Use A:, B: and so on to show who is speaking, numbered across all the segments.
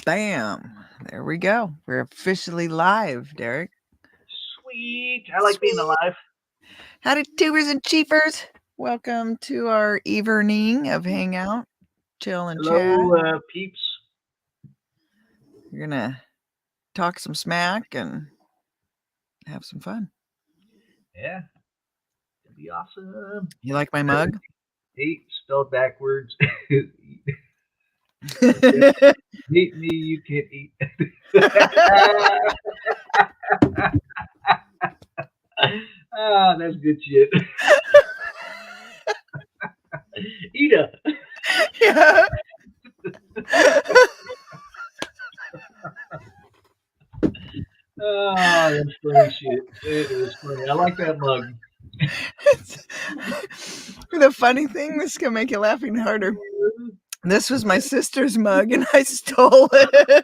A: Bam. There we go. We're officially live, Derek.
B: Sweet. I like being
A: Sweet.
B: alive.
A: Howdy, tubers and cheapers. Welcome to our evening of hangout, chill and chat.
B: Hello, peeps.
A: We're going to talk some smack and have some fun.
B: Yeah, it'd be awesome.
A: You like my mug?
B: Hate spelled backwards. Hate me, you can't eat. That's good shit. Ida.
A: Yeah.
B: That's funny shit. It is funny. I like that mug.
A: The funny thing, this is going to make you laugh even harder. This was my sister's mug and I stole it.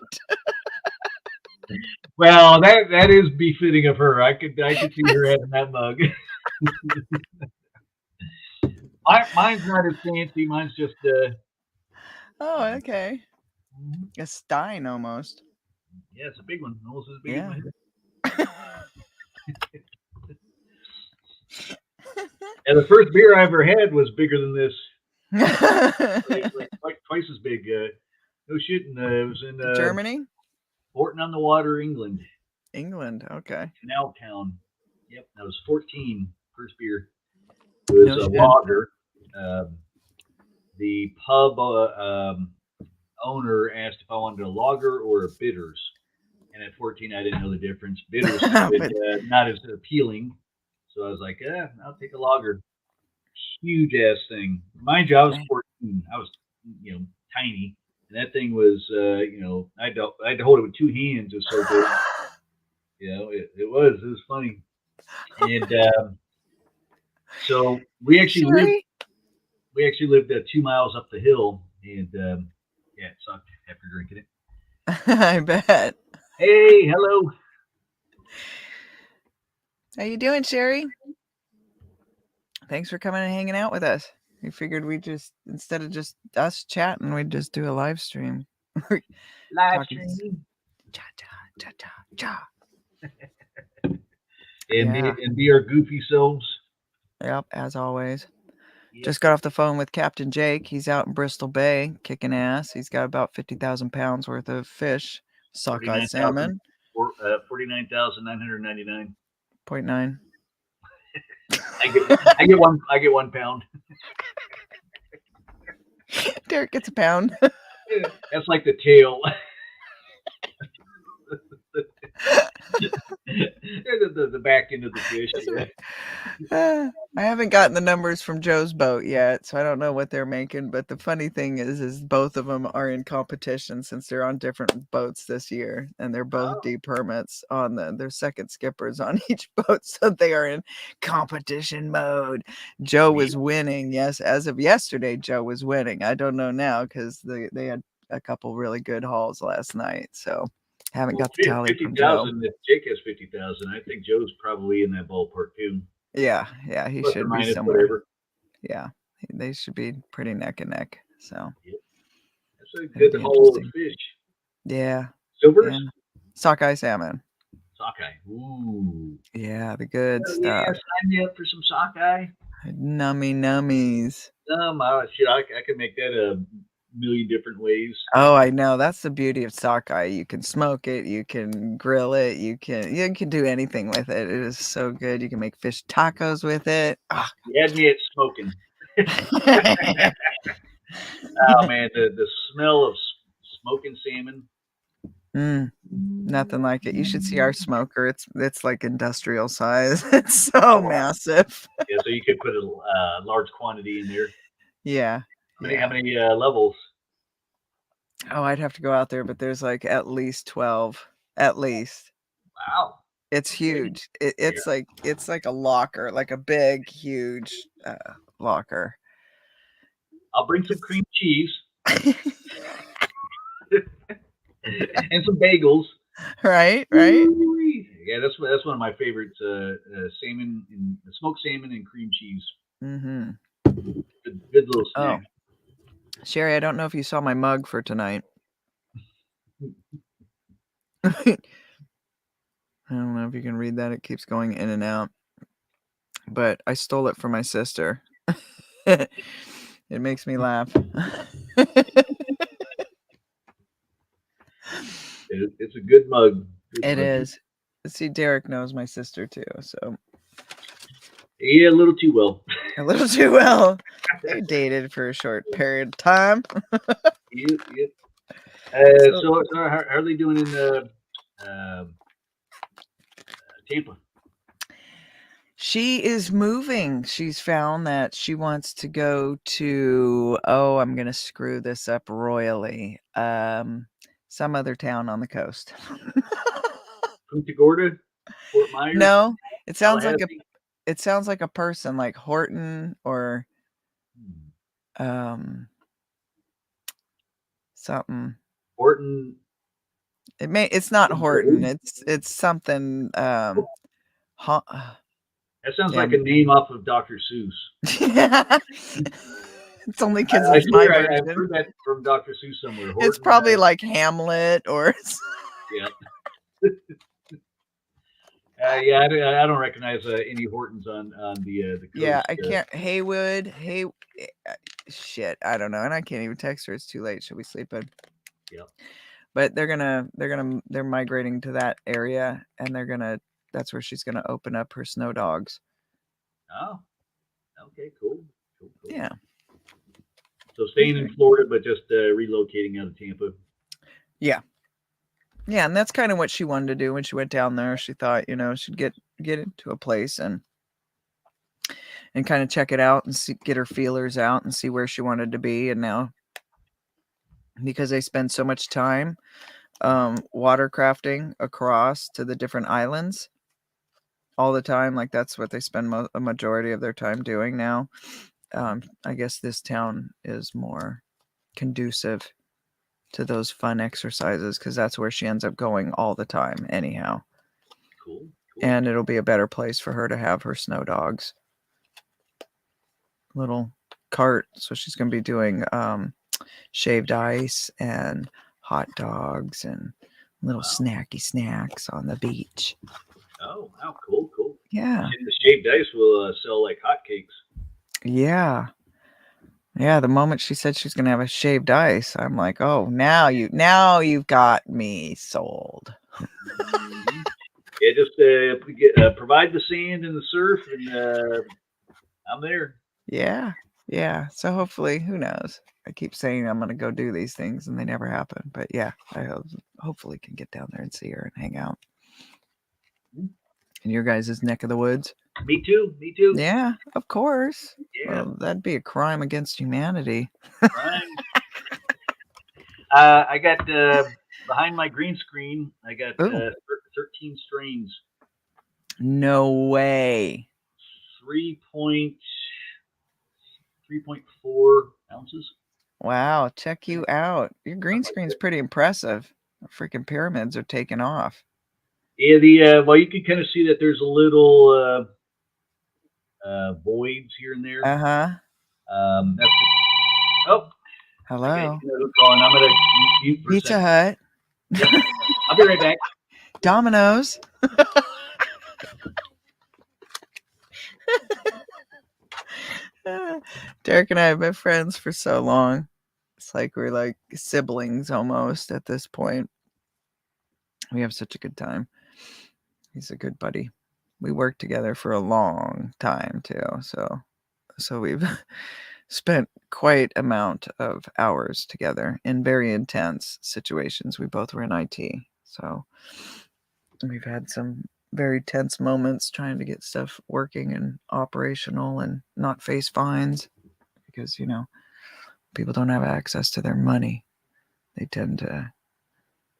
B: Well, that is befitting of her. I could see her having that mug. Mine's not as fancy. Mine's just
A: Oh, okay. A Stein almost.
B: yeah, it's a big one. Almost as big
A: Yeah.
B: as mine. And the first beer I ever had was bigger than this. like twice as big. No shit. It was in
A: Germany?
B: Horton on the Water, England.
A: England. Okay.
B: Canal Town. Yep, that was 14. First beer. It was
A: No
B: a
A: shit.
B: lager. The pub owner asked if I wanted a lager or a bitters. And at 14, I didn't know the difference. Bitters sounded not as appealing. So I was like, I'll take a lager. Huge ass thing. Mind you, I was 14. I was, tiny. And that thing was, I had to hold it with two hands. It was so big. It was funny. And so we actually lived 2 miles up the hill. And yeah, it sucked after drinking it.
A: I bet.
B: Hey, hello.
A: How you doing, Sherry? Thanks for coming and hanging out with us. We figured we'd just, instead of just us chatting, we'd just do a live stream.
B: Live stream.
A: Cha cha cha cha cha.
B: And be our goofy selves.
A: Yep, as always.
B: Yep.
A: Just got off the phone with Captain Jake. He's out in Bristol Bay kicking ass. He's got about 50,000 pounds worth of fish, sockeye salmon.
B: 49,999.
A: 0.9.
B: I get 1 pound.
A: Derek gets a pound.
B: That's like the tail. the back end of the fish.
A: I haven't gotten the numbers from Joe's boat yet, so I don't know what they're making. But the funny thing is both of them are in competition since they're on different boats this year, and they're both D permits on their second skippers on each boat, so they are in competition mode. Joe was winning, yes, as of yesterday. Joe was winning. I don't know now because they had a couple really good hauls last night, so. Haven't got the tally from Joe.
B: If Jake has 50,000, I think Joe's probably in that ballpark too.
A: Yeah, he
B: plus
A: should be somewhere. Whatever. Yeah, they should be pretty neck and neck. So
B: yep. That's a good haul of fish.
A: Yeah.
B: Silvers?
A: Yeah. Sockeye salmon.
B: Sockeye. Ooh.
A: Yeah, the good stuff.
B: Yeah, sign me up for some sockeye.
A: Nummies.
B: Shit, I could make that a million different ways.
A: Oh, I know. That's the beauty of sockeye. You can smoke it, you can grill it, you can do anything with it. It is so good. You can make fish tacos with it.
B: Oh. You had me at smoking. Oh man, the smell of smoking salmon.
A: Nothing like it. You should see our smoker. It's like industrial size. It's so massive.
B: Yeah, so you could put a large quantity in there.
A: Yeah.
B: How many levels?
A: Oh, I'd have to go out there, but there's like at least 12. At least.
B: Wow.
A: It's huge. It's like a locker, like a big, huge locker.
B: I'll bring some cream cheese. And some bagels.
A: Right.
B: Yeah, that's one of my favorites. Salmon and smoked salmon and cream cheese.
A: Mm-hmm.
B: Good little snack.
A: Oh. Sherry, I don't know if you saw my mug for tonight. I don't know if you can read that. It keeps going in and out. But I stole it from my sister. It makes me laugh.
B: It's a good mug. Good
A: It
B: mug.
A: is. See, Derek knows my sister too, so
B: Yeah, a little too well.
A: a little too well. They dated for a short period of time.
B: Yep, yep. So how are they doing in Tampa?
A: She is moving. She's found that she wants to go to, oh, I'm going to screw this up royally. Some other town on the coast.
B: Punta Gorda, Fort Myers,
A: No, it sounds like a person like Horton or something.
B: Horton.
A: It's not Horton. It's something
B: That sounds like
A: yeah.
B: a name off of Dr. Seuss.
A: It's only because it's my version.
B: I've heard that from Dr. Seuss somewhere. Horton,
A: it's probably like Hamlet or
B: yeah. Yeah, I don't recognize any Hortons on the coast.
A: Yeah, I can't. Haywood, shit, I don't know, and I can't even text her. It's too late. She'll be sleeping.
B: Yeah.
A: But they're migrating to that area, and that's where she's gonna open up her snow dogs.
B: Oh, okay, cool.
A: Yeah.
B: So staying in Florida, but just relocating out of Tampa.
A: Yeah. Yeah, and that's kind of what she wanted to do when she went down there. She thought, she'd get into a place and kind of check it out and get her feelers out and see where she wanted to be. And now, because they spend so much time watercrafting across to the different islands all the time, like that's what they spend a majority of their time doing now. I guess this town is more conducive to those fun exercises because that's where she ends up going all the time anyhow.
B: Cool.
A: And it'll be a better place for her to have her snow dogs. Little cart. So she's going to be doing shaved ice and hot dogs and little snacky snacks on the beach.
B: Oh, wow. Cool.
A: Yeah.
B: And the shaved ice will sell like hotcakes.
A: Yeah. Yeah, the moment she said she's gonna have a shaved ice, I'm like, oh, now you've got me sold.
B: Yeah, just provide the sand and the surf, and I'm there.
A: Yeah. So hopefully, who knows? I keep saying I'm gonna go do these things, and they never happen. But yeah, I hopefully can get down there and see her and hang out. In your guys' neck of the woods.
B: Me too.
A: Yeah, of course.
B: Yeah.
A: Well, that'd be a crime against humanity.
B: Crime. I got behind my green screen. I got 13 strains.
A: No way.
B: 3.4 ounces.
A: Wow, check you out. Your green screen's pretty impressive. The freaking pyramids are taking off.
B: Yeah, well, you can kind of see that there's a little voids here and there. That's
A: hello.
B: Okay, I'm gonna mute for
A: Pizza Hut.
B: Yep. I'll be right back.
A: Domino's. Derek and I have been friends for so long. It's like we're like siblings almost at this point. We have such a good time. He's a good buddy. We worked together for a long time too. So we've spent quite amount of hours together in very intense situations. We both were in IT. So we've had some very tense moments trying to get stuff working and operational and not face fines because, people don't have access to their money. They tend to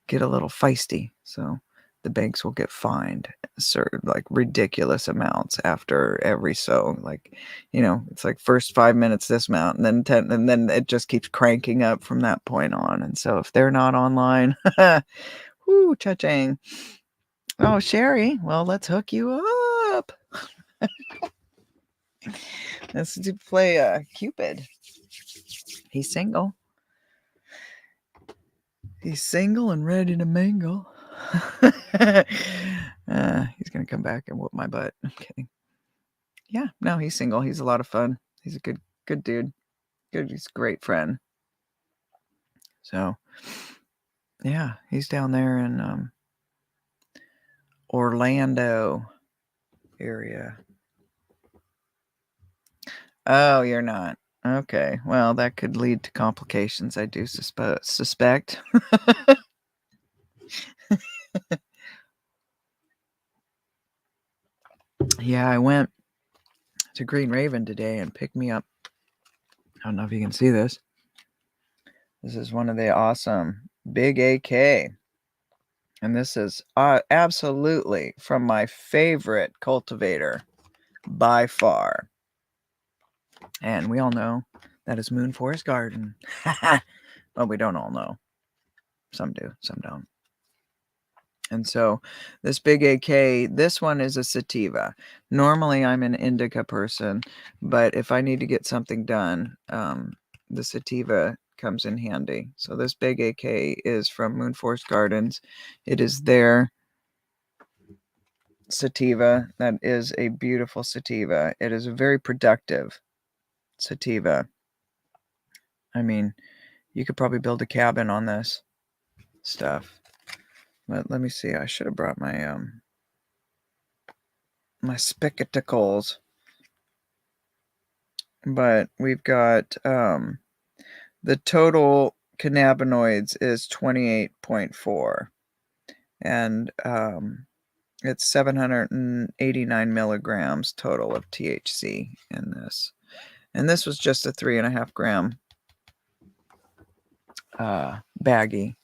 A: get a little feisty. So the banks will get fined certain like ridiculous amounts after every it's like first 5 minutes this amount and then 10 and then it just keeps cranking up from that point on. And so if they're not online, whoo, cha-ching. Oh, Sherry, well, let's hook you up. Let's play Cupid. He's single. He's single and ready to mingle. He's gonna come back and whoop my butt. I'm kidding. Yeah, no, he's single. He's a lot of fun. He's a good dude. He's a great friend. So, yeah, he's down there in Orlando area. Oh, you're not. Okay. Well, that could lead to complications, I do suspect. Yeah, I went to Green Raven today and picked me up. I don't know if you can see this. This is one of the awesome Big AK. And this is absolutely from my favorite cultivator by far. And we all know that is Moon Forest Garden. Well, we don't all know. Some do, some don't. And so this Big AK, this one is a sativa. Normally I'm an indica person, but if I need to get something done, the sativa comes in handy. So this Big AK is from Moon Forest Gardens. It is their sativa. That is a beautiful sativa. It is a very productive sativa. I mean, you could probably build a cabin on this stuff. But let me see. I should have brought my my spectacles. But we've got the total cannabinoids is 28.4, and it's 789 milligrams total of THC in this. And this was just a 3.5 gram baggie.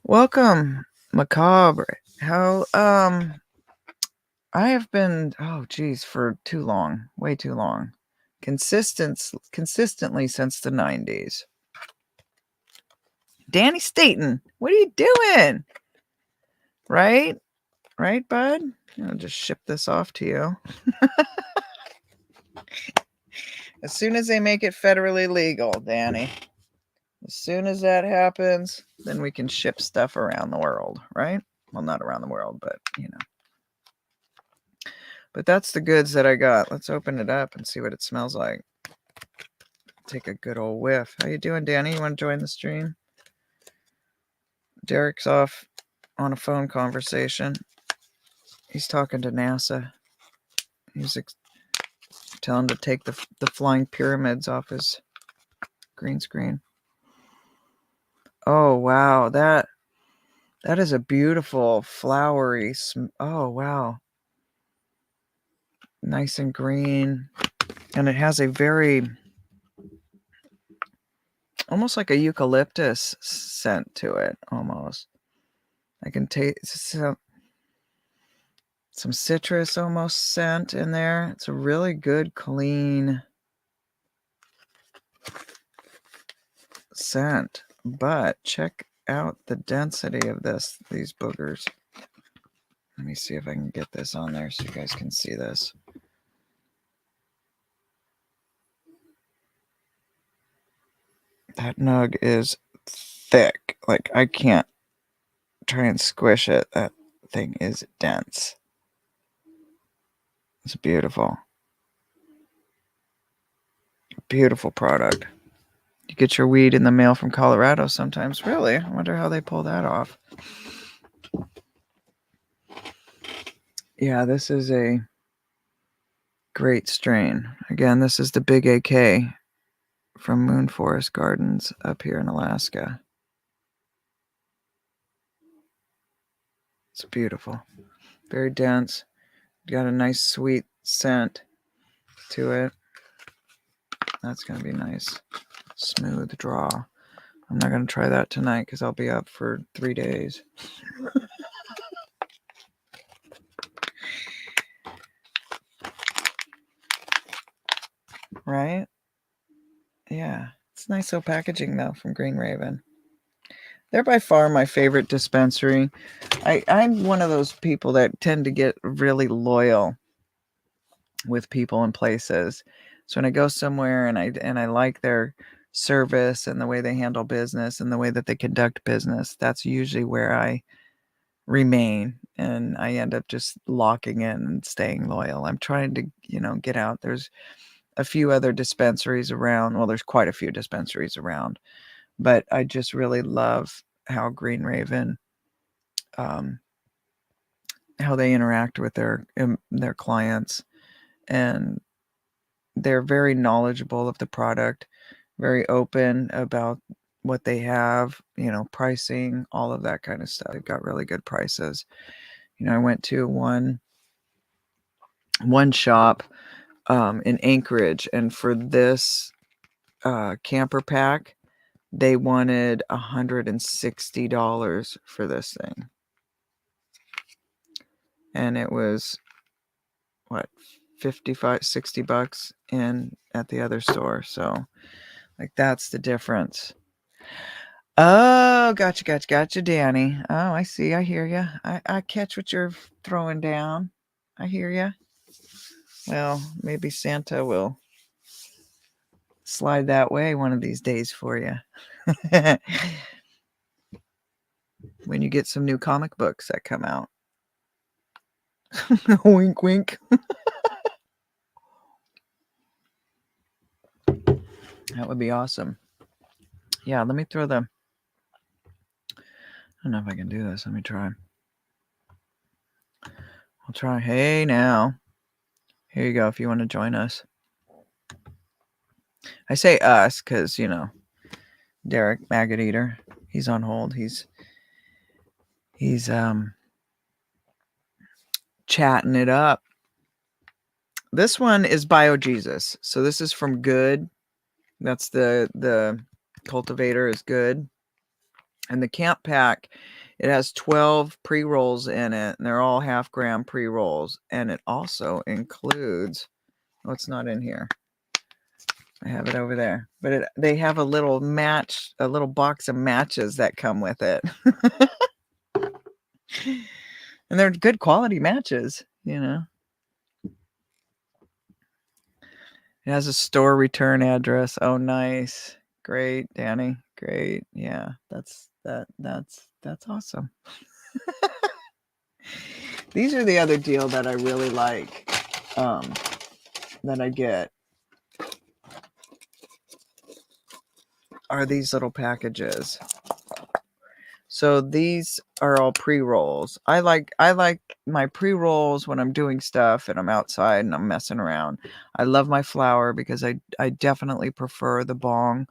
A: Welcome, Macabre. How I have been, oh geez, for too long, way too long. Consistently since the 90s. Danny Staten, what are you doing? Right, bud? I'll just ship this off to you. As soon as they make it federally legal, Danny. As soon as that happens, then we can ship stuff around the world, right? Well, not around the world, but you know. But that's the goods that I got. Let's open it up and see what it smells like. Take a good old whiff. How you doing, Danny? You want to join the stream? Derek's off on a phone conversation. He's talking to NASA. He's telling him to take the flying pyramids off his green screen. Oh, wow. That is a beautiful, flowery... Oh, wow. Nice and green. And it has a very... almost like a eucalyptus scent to it, almost. I can taste some citrus almost scent in there. It's a really good, clean scent. But check out the density of these boogers. Let me see if I can get this on there so you guys can see this. That nug is thick. Like, I can't try and squish it. That thing is dense. It's beautiful. Beautiful product. You get your weed in the mail from Colorado sometimes. Really? I wonder how they pull that off. Yeah, this is a great strain. Again, this is the Big AK from Moon Forest Gardens up here in Alaska. It's beautiful. Very dense. Got a nice sweet scent to it. That's going to be nice. Smooth draw. I'm not going to try that tonight because I'll be up for 3 days. Right? Yeah. It's nice little packaging, though, from Green Raven. They're by far my favorite dispensary. I'm one of those people that tend to get really loyal with people and places. So when I go somewhere and I like their service and the way they handle business and the way that they conduct business, that's usually where I remain, and I end up just locking in and staying loyal. I'm trying to, get out. There's a few other dispensaries around. Well, there's quite a few dispensaries around, but I just really love how Green Raven, how they interact with their clients, and they're very knowledgeable of the product, very open about what they have, pricing, all of that kind of stuff. They've got really good prices. I went to one shop in Anchorage, and for this camper pack, they wanted $160 for this thing. And it was, what, 55, 60 bucks in at the other store. So, like, that's the difference. Oh, gotcha, Danny. Oh, I see. I hear you. I catch what you're throwing down. I hear you. Well, maybe Santa will slide that way one of these days for you. When you get some new comic books that come out. Wink, wink. That would be awesome. Yeah, let me throw them. I don't know if I can do this. Let me try. I'll try. Hey, now. Here you go if you want to join us. I say us because, Derek, Maggot Eater, he's on hold. He's chatting it up. This one is BioJesus. So this is from Good. That's the cultivator is Good. And the camp pack, it has 12 pre-rolls in it, and they're all half-gram pre-rolls. And it also includes, it's not in here. I have it over there. But they have a little box of matches that come with it. And they're good quality matches, It has a store return address. Oh, nice. Great, Danny. Great. Yeah, that's awesome. These are the other deal that I really like, that I get, are these little packages. So these are all pre-rolls. I like my pre-rolls when I'm doing stuff and I'm outside and I'm messing around. I love my flower because I definitely prefer the bong.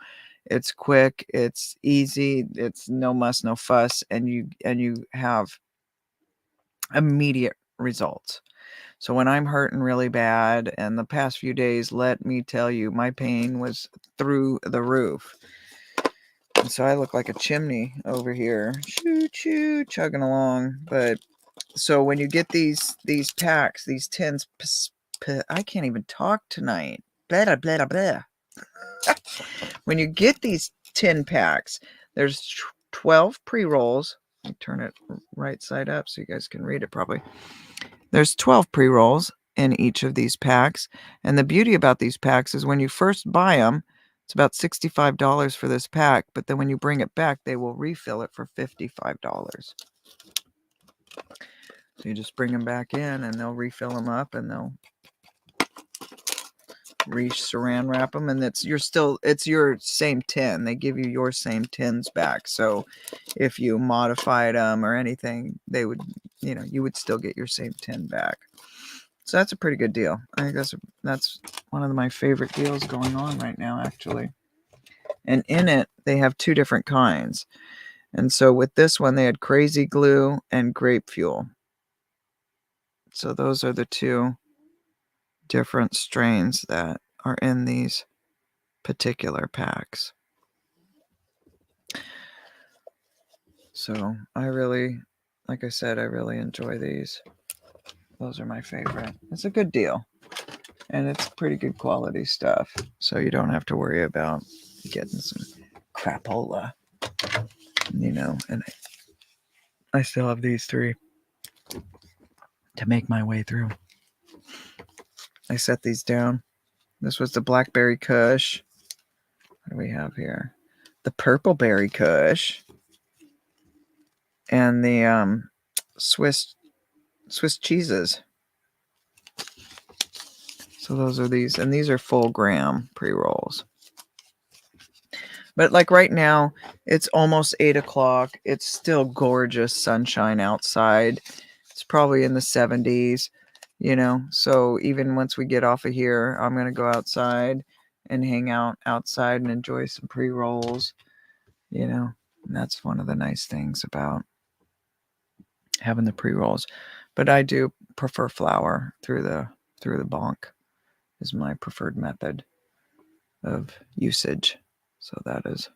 A: It's quick, it's easy, it's no muss, no fuss, and you have immediate results. So when I'm hurting really bad, and the past few days, let me tell you, my pain was through the roof. And so I look like a chimney over here, chugging along. But so when you get these packs, these tins, I can't even talk tonight. Blah, blah, blah. When you get these 10 packs, there's 12 pre-rolls. Let me turn it right side up so you guys can read it probably. There's 12 pre-rolls in each of these packs. And the beauty about these packs is when you first buy them, it's about $65 for this pack. But then when you bring it back, they will refill it for $55. So you just bring them back in and they'll refill them up, and they'll saran wrap them, and it's your same tin. They give you your same tins back. So if you modified them or anything, they would, you would still get your same tin back. So that's a pretty good deal. I think that's one of my favorite deals going on right now, actually. And in it, they have two different kinds. And so with this one, they had Crazy Glue and Grape Fuel. So those are the two different strains that are in these particular packs. So I really, like I said, I really enjoy these. Those are my favorite. It's a good deal. And it's pretty good quality stuff. So you don't have to worry about getting some crapola. And I still have these three to make my way through. I set these down. This was the Blackberry Kush. What do we have here? The purple berry kush and the Swiss cheeses. So those are these, and these are full gram pre-rolls. But like right now, it's almost 8 o'clock. It's still gorgeous sunshine outside. It's probably in the 70s, So even once we get off of here, I'm going to go outside and hang out outside and enjoy some pre-rolls, And that's one of the nice things about having the pre-rolls. But I do prefer flour through the bonk is my preferred method of usage. So that is.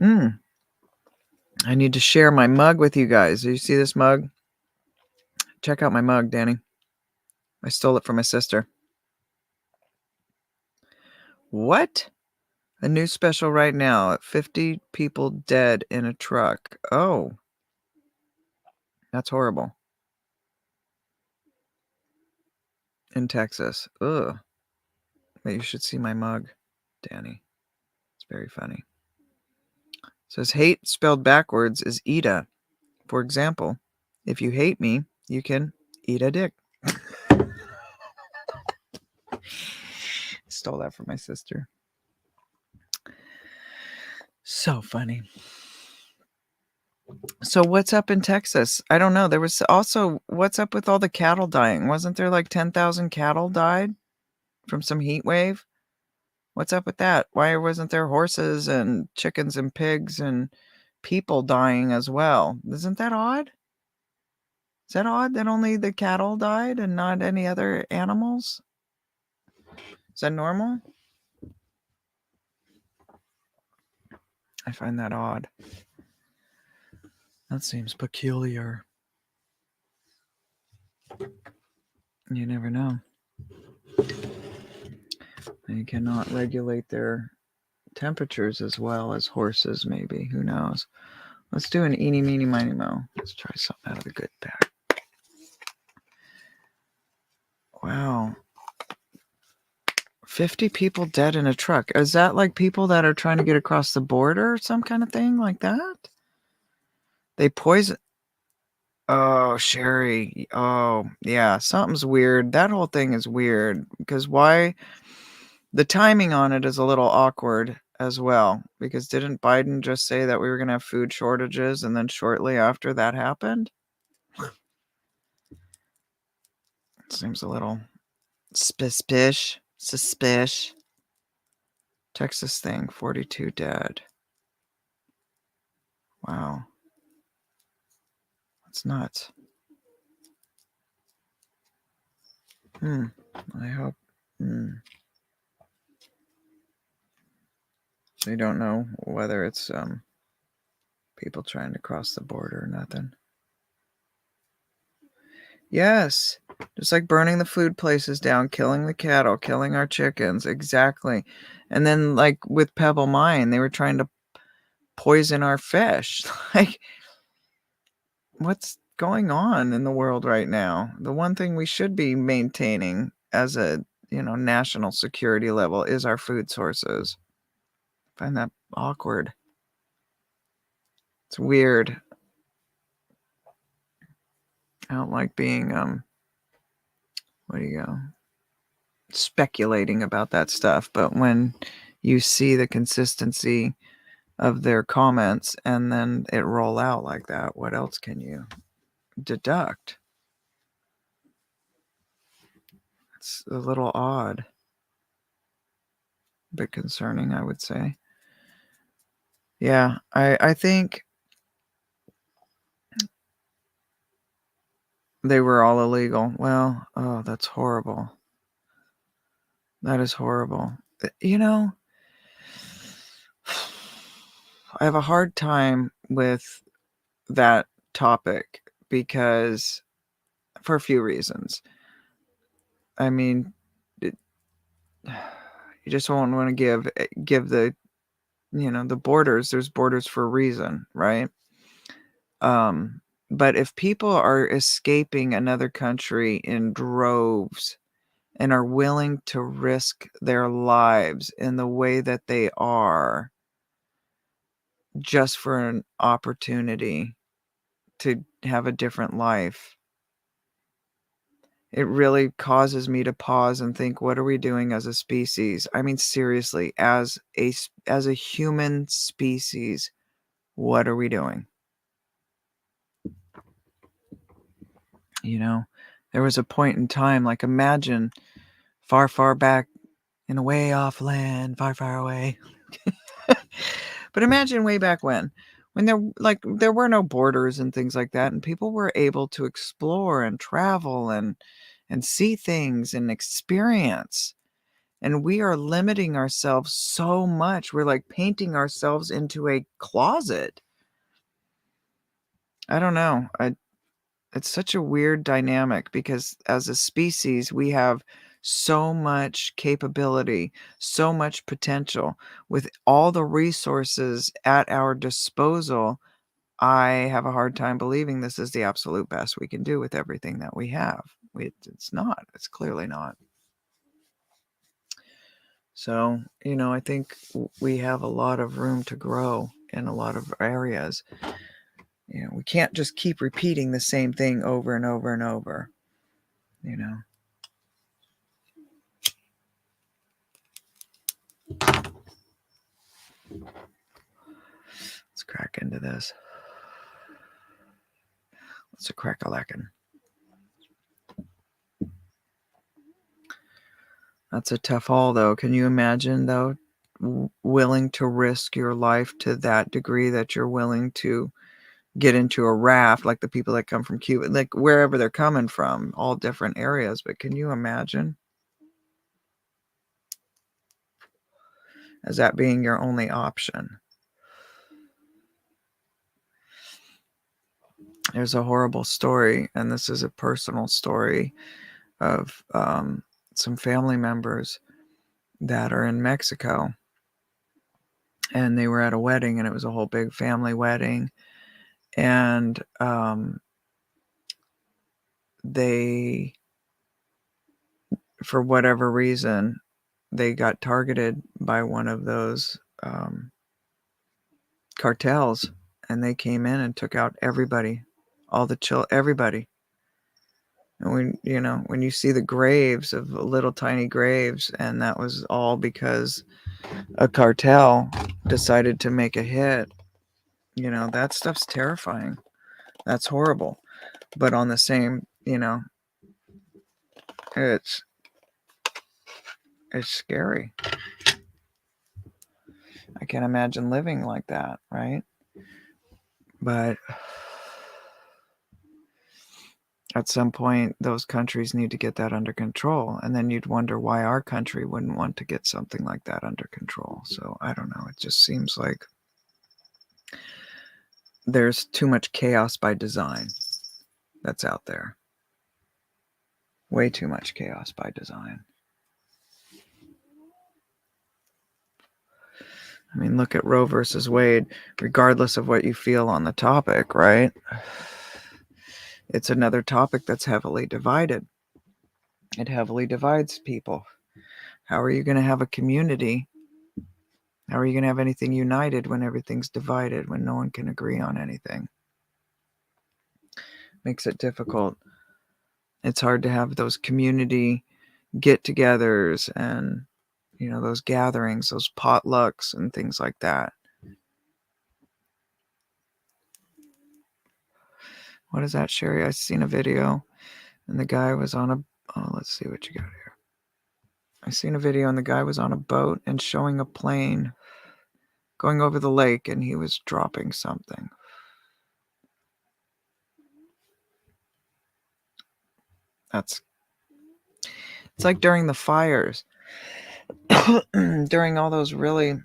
A: I need to share my mug with you guys. Do you see this mug? Check out my mug, Danny. I stole it from my sister. What? A new special right now. 50 people dead in a truck. Oh. That's horrible. In Texas. Ugh. But you should see my mug, Danny. It's very funny. It says hate spelled backwards is Ida. For example, if you hate me, you can eat a dick. Stole that from my sister. So funny. So what's up in Texas? I don't know. There was also, what's up with all the cattle dying? Wasn't there like 10,000 cattle died from some heat wave? What's up with that? Why wasn't there horses and chickens and pigs and people dying as well? Isn't that odd? Is that odd that only the cattle died and not any other animals? Is that normal? I find that odd. That seems peculiar. You never know. They cannot regulate their temperatures as well as horses, maybe. Who knows? Let's do an eeny, meeny, miny, mo. Let's try something out of the good bag. Wow. 50 people dead in a truck. Is that like people that are trying to get across the border or some kind of thing like that? They poison. Oh, Sherry. Oh, yeah. Something's weird. That whole thing is weird because why? The timing on it is a little awkward as well because didn't Biden just say that we were going to have food shortages and then shortly after that happened? Seems a little suspicious. Texas thing, 42 dead. Wow. That's nuts. I hope. So you don't know whether it's people trying to cross the border or nothing. Yes. Just like burning the food places down, killing the cattle, killing our chickens. Exactly. And then like with Pebble Mine, they were trying to poison our fish. Like, what's going on in the world right now? The one thing we should be maintaining as a, national security level is our food sources. I find that awkward. It's weird. I don't like being speculating about that stuff, but when you see the consistency of their comments and then it roll out like that, what else can you deduct? It's a little odd, a bit concerning, I would say. Yeah, I think they were all illegal. Well, oh, that's horrible. That is horrible. I have a hard time with that topic because for a few reasons. I mean, you just won't want to give the, the borders. There's borders for a reason, right? But if people are escaping another country in droves and are willing to risk their lives in the way that they are just for an opportunity to have a different life. It really causes me to pause and think, what are we doing as a species? I mean, seriously, as a human species, what are we doing? You know, there was a point in time, like imagine far, far back in a way off land, far, far away. But imagine way back when there were no borders and things like that, and people were able to explore and travel and see things and experience. And we are limiting ourselves so much. We're like painting ourselves into a closet. I don't know. It's such a weird dynamic because as a species, we have so much capability, so much potential with all the resources at our disposal. I have a hard time believing this is the absolute best we can do with everything that we have. It's not. It's clearly not. So, I think we have a lot of room to grow in a lot of areas. We can't just keep repeating the same thing over and over and over, you know. Let's crack into this. Let's a crack-a-lackin'. That's a tough haul, though. Can you imagine, though, willing to risk your life to that degree that you're willing to get into a raft, like the people that come from Cuba, like wherever they're coming from, all different areas. But can you imagine as that being your only option? There's a horrible story, and this is a personal story of some family members that are in Mexico, and they were at a wedding, and it was a whole big family wedding, and they, for whatever reason, they got targeted by one of those cartels, and they came in and took out everybody, everybody. And when you see the graves of little tiny graves, and that was all because a cartel decided to make a hit, that stuff's terrifying. That's horrible. But on the same, it's scary. I can't imagine living like that, right? But at some point, those countries need to get that under control. And then you'd wonder why our country wouldn't want to get something like that under control. So I don't know. It just seems like there's too much chaos by design that's out there. Way too much chaos by design. I mean, look at Roe versus Wade, regardless of what you feel on the topic, right? It's another topic that's heavily divided. It heavily divides people. How are you going to have a community? How are you going to have anything united when everything's divided, when no one can agree on anything? Makes it difficult. It's hard to have those community get-togethers and, those gatherings, those potlucks and things like that. What is that, Sherry? I seen a video and the guy was on let's see what you got here. I seen a video and the guy was on a boat and showing a plane going over the lake, and he was dropping something. It's like during the fires, during all those really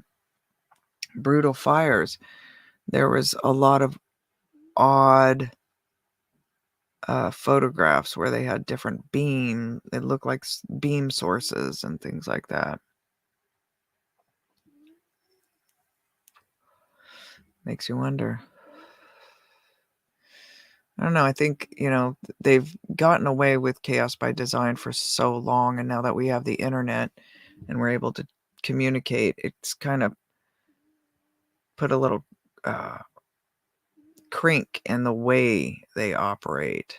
A: brutal fires, there was a lot of odd photographs where they had different it looked like beam sources and things like that. Makes you wonder. I don't know. I think, they've gotten away with chaos by design for so long. And now that we have the internet and we're able to communicate, it's kind of put a little crink in the way they operate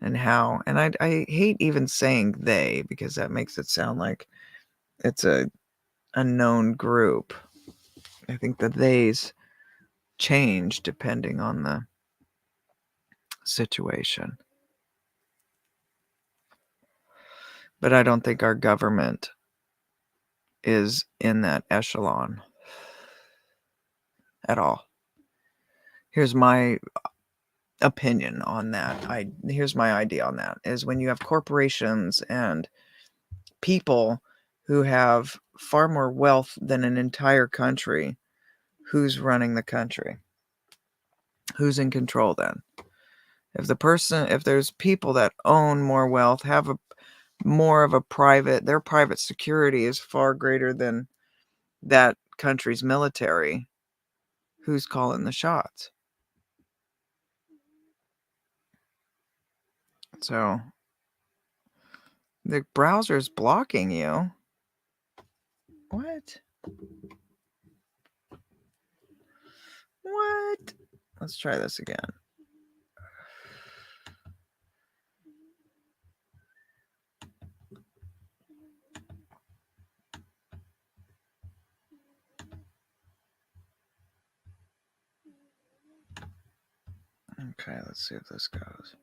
A: and how. And I hate even saying they, because that makes it sound like it's a known group. I think the theys change depending on the situation. But I don't think our government is in that echelon at all. Here's my opinion on that. Here's my idea on that, is when you have corporations and people who have far more wealth than an entire country, who's running the country? Who's in control then? If there's people that own more wealth, have more of a their private security is far greater than that country's military, who's calling the shots? So the browser's blocking you. What? Let's try this again. Okay, let's see if this goes.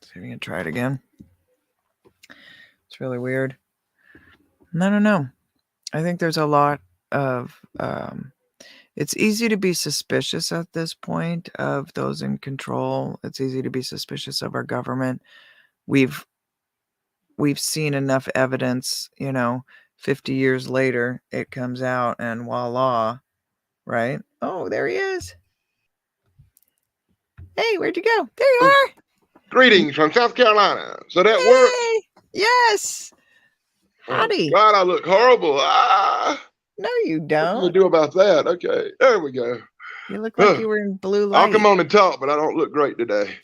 A: See if we can try it again. It's really weird. I don't know. I think there's a lot of it's easy to be suspicious at this point of those in control. It's easy to be suspicious of our government. We've seen enough evidence, 50 years later, it comes out and voila, right? Oh, there he is. Hey, where'd you go? There you are.
C: Greetings from South Carolina. So that works?
A: Yes. Howdy.
C: Oh, God, I look horrible.
A: No, you
C: What
A: don't.
C: can we do about that? Okay, there we go.
A: You look like you were in blue light.
C: I'll come on and talk, but I don't look great today.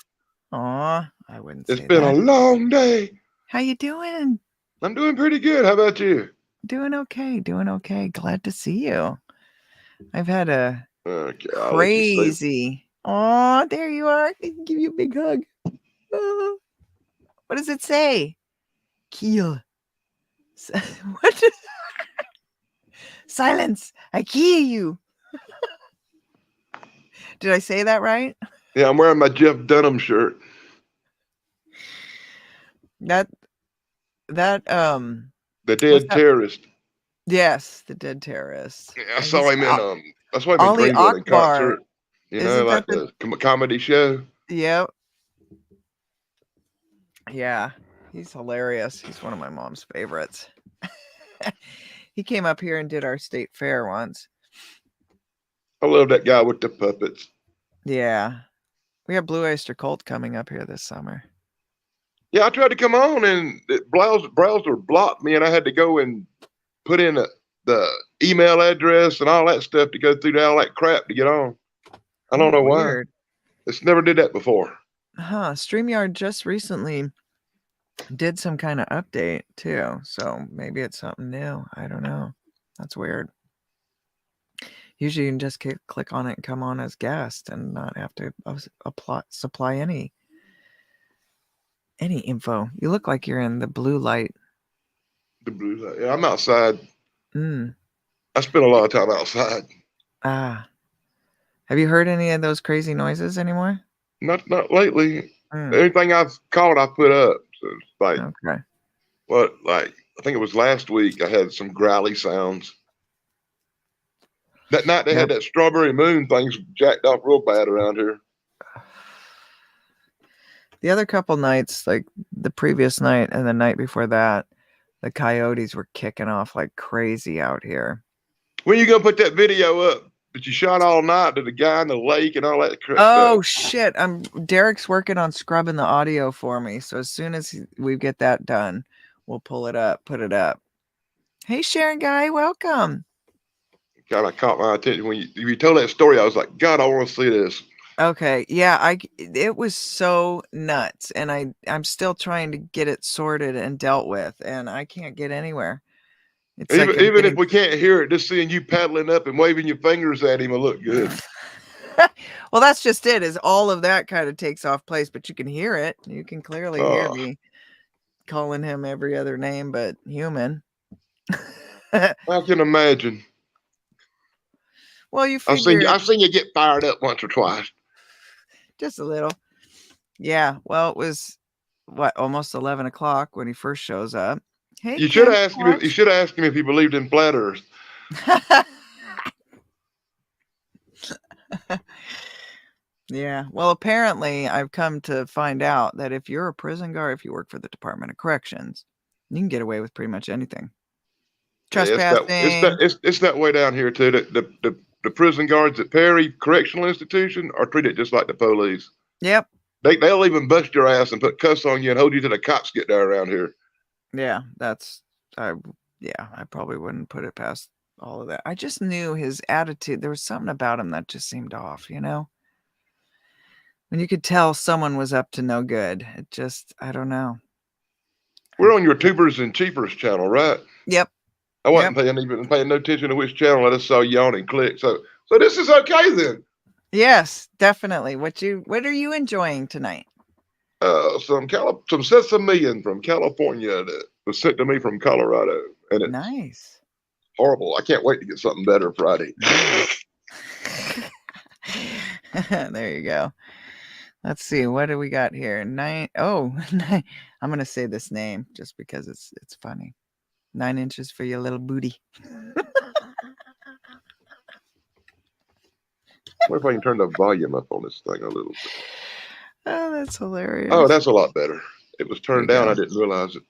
A: Aw, I wouldn't say that.
C: It's been a long day.
A: How you doing?
C: I'm doing pretty good. How about you?
A: Doing okay. Glad to see you. I've had a
C: I'll let you sleep.
A: crazy. Oh, there you are. I can give you a big hug. Oh. What does it say? Kill. What? Silence. I kill you. Did I say that right?
C: Yeah, I'm wearing my Jeff Dunham shirt.
A: The
C: dead terrorist.
A: Yes, the dead terrorist.
C: Yeah, I saw him in that's why
A: Ali
C: in Greenwood in
A: Akbar.
C: concert. Like the comedy show.
A: Yep. Yeah, he's hilarious. He's one of my mom's favorites. He came up here and did our state fair once.
C: I love that guy with the puppets.
A: Yeah. We have Blue Oyster Cult coming up here this summer.
C: Yeah, I tried to come on and the browser blocked me, and I had to go and put in the email address and all that stuff to go through all that crap to get on. I don't know why. It's never did that before.
A: StreamYard just recently did some kind of update too, so maybe it's something new. I don't know. That's weird. Usually you can just click on it and come on as guest and not have to supply any info. You look like you're in the blue light.
C: The blue light. Yeah, I'm outside. I spend a lot of time outside.
A: Have you heard any of those crazy noises anymore?
C: Not lately. Anything I've caught, I put up. So it's like,
A: okay.
C: I think it was last week, I had some growly sounds. That night they had that strawberry moon things jacked off real bad around here.
A: The other couple nights, like the previous night and the night before that, the coyotes were kicking off like crazy out here.
C: When are you gonna put that video up that you shot all night to the guy in the lake and all that crap?
A: Oh shit! Derek's working on scrubbing the audio for me, so as soon as we get that done, we'll pull it up, put it up. Hey, Sharon Guy, welcome.
C: God, I caught my attention when you told that story. I was like, God, I want to see this.
A: Okay. Yeah, it was so nuts, and I'm still trying to get it sorted and dealt with, and I can't get anywhere. It's like
C: Even if
A: admitting.
C: we can't hear it, just seeing you paddling up and waving your fingers at him will look good.
A: Well, that's just it, is all of that kind of takes off place, but you can hear it. You can clearly hear
C: Oh,
A: me calling him every other name but human.
C: I can imagine.
A: Well, you figure
C: I've seen you get fired up once or twice.
A: just a little. Yeah. Well, it was what, almost 11 o'clock when he first shows up. Hey,
C: You should
A: Ken
C: ask him. You should ask him if he believed in flat Earth.
A: Yeah. Well, apparently, I've come to find out that if you're a prison guard, if you work for the Department of Corrections, you can get away with pretty much anything.
C: Yeah,
A: Trespassing.
C: it's that way down here too. The prison guards at Perry Correctional Institution are treated just like the police.
A: Yep.
C: They'll even bust your ass and put cuffs on you and hold you till the cops get there around here.
A: Yeah, I probably wouldn't put it past all of that. I just knew his attitude. There was something about him that just seemed off, you know? When you could tell someone was up to no good. It just, I don't know.
C: We're on your Tubers and Cheapers channel, right?
A: Yep.
C: I wasn't paying no attention to which channel. I just saw you on and click. So this is okay then.
A: Yes, definitely. What are you enjoying tonight?
C: Some sesame from California that was sent to me from Colorado, and it's
A: Nice.
C: horrible. I can't wait to get something better Friday.
A: There you go. Let's see. What do we got here? I'm going to say this name just because it's funny. 9 inches for your little booty.
C: What if I can turn the volume up on this thing a little bit?
A: Oh, that's hilarious.
C: Oh, that's a lot better. It was turned down.
A: go.
C: I didn't realize it.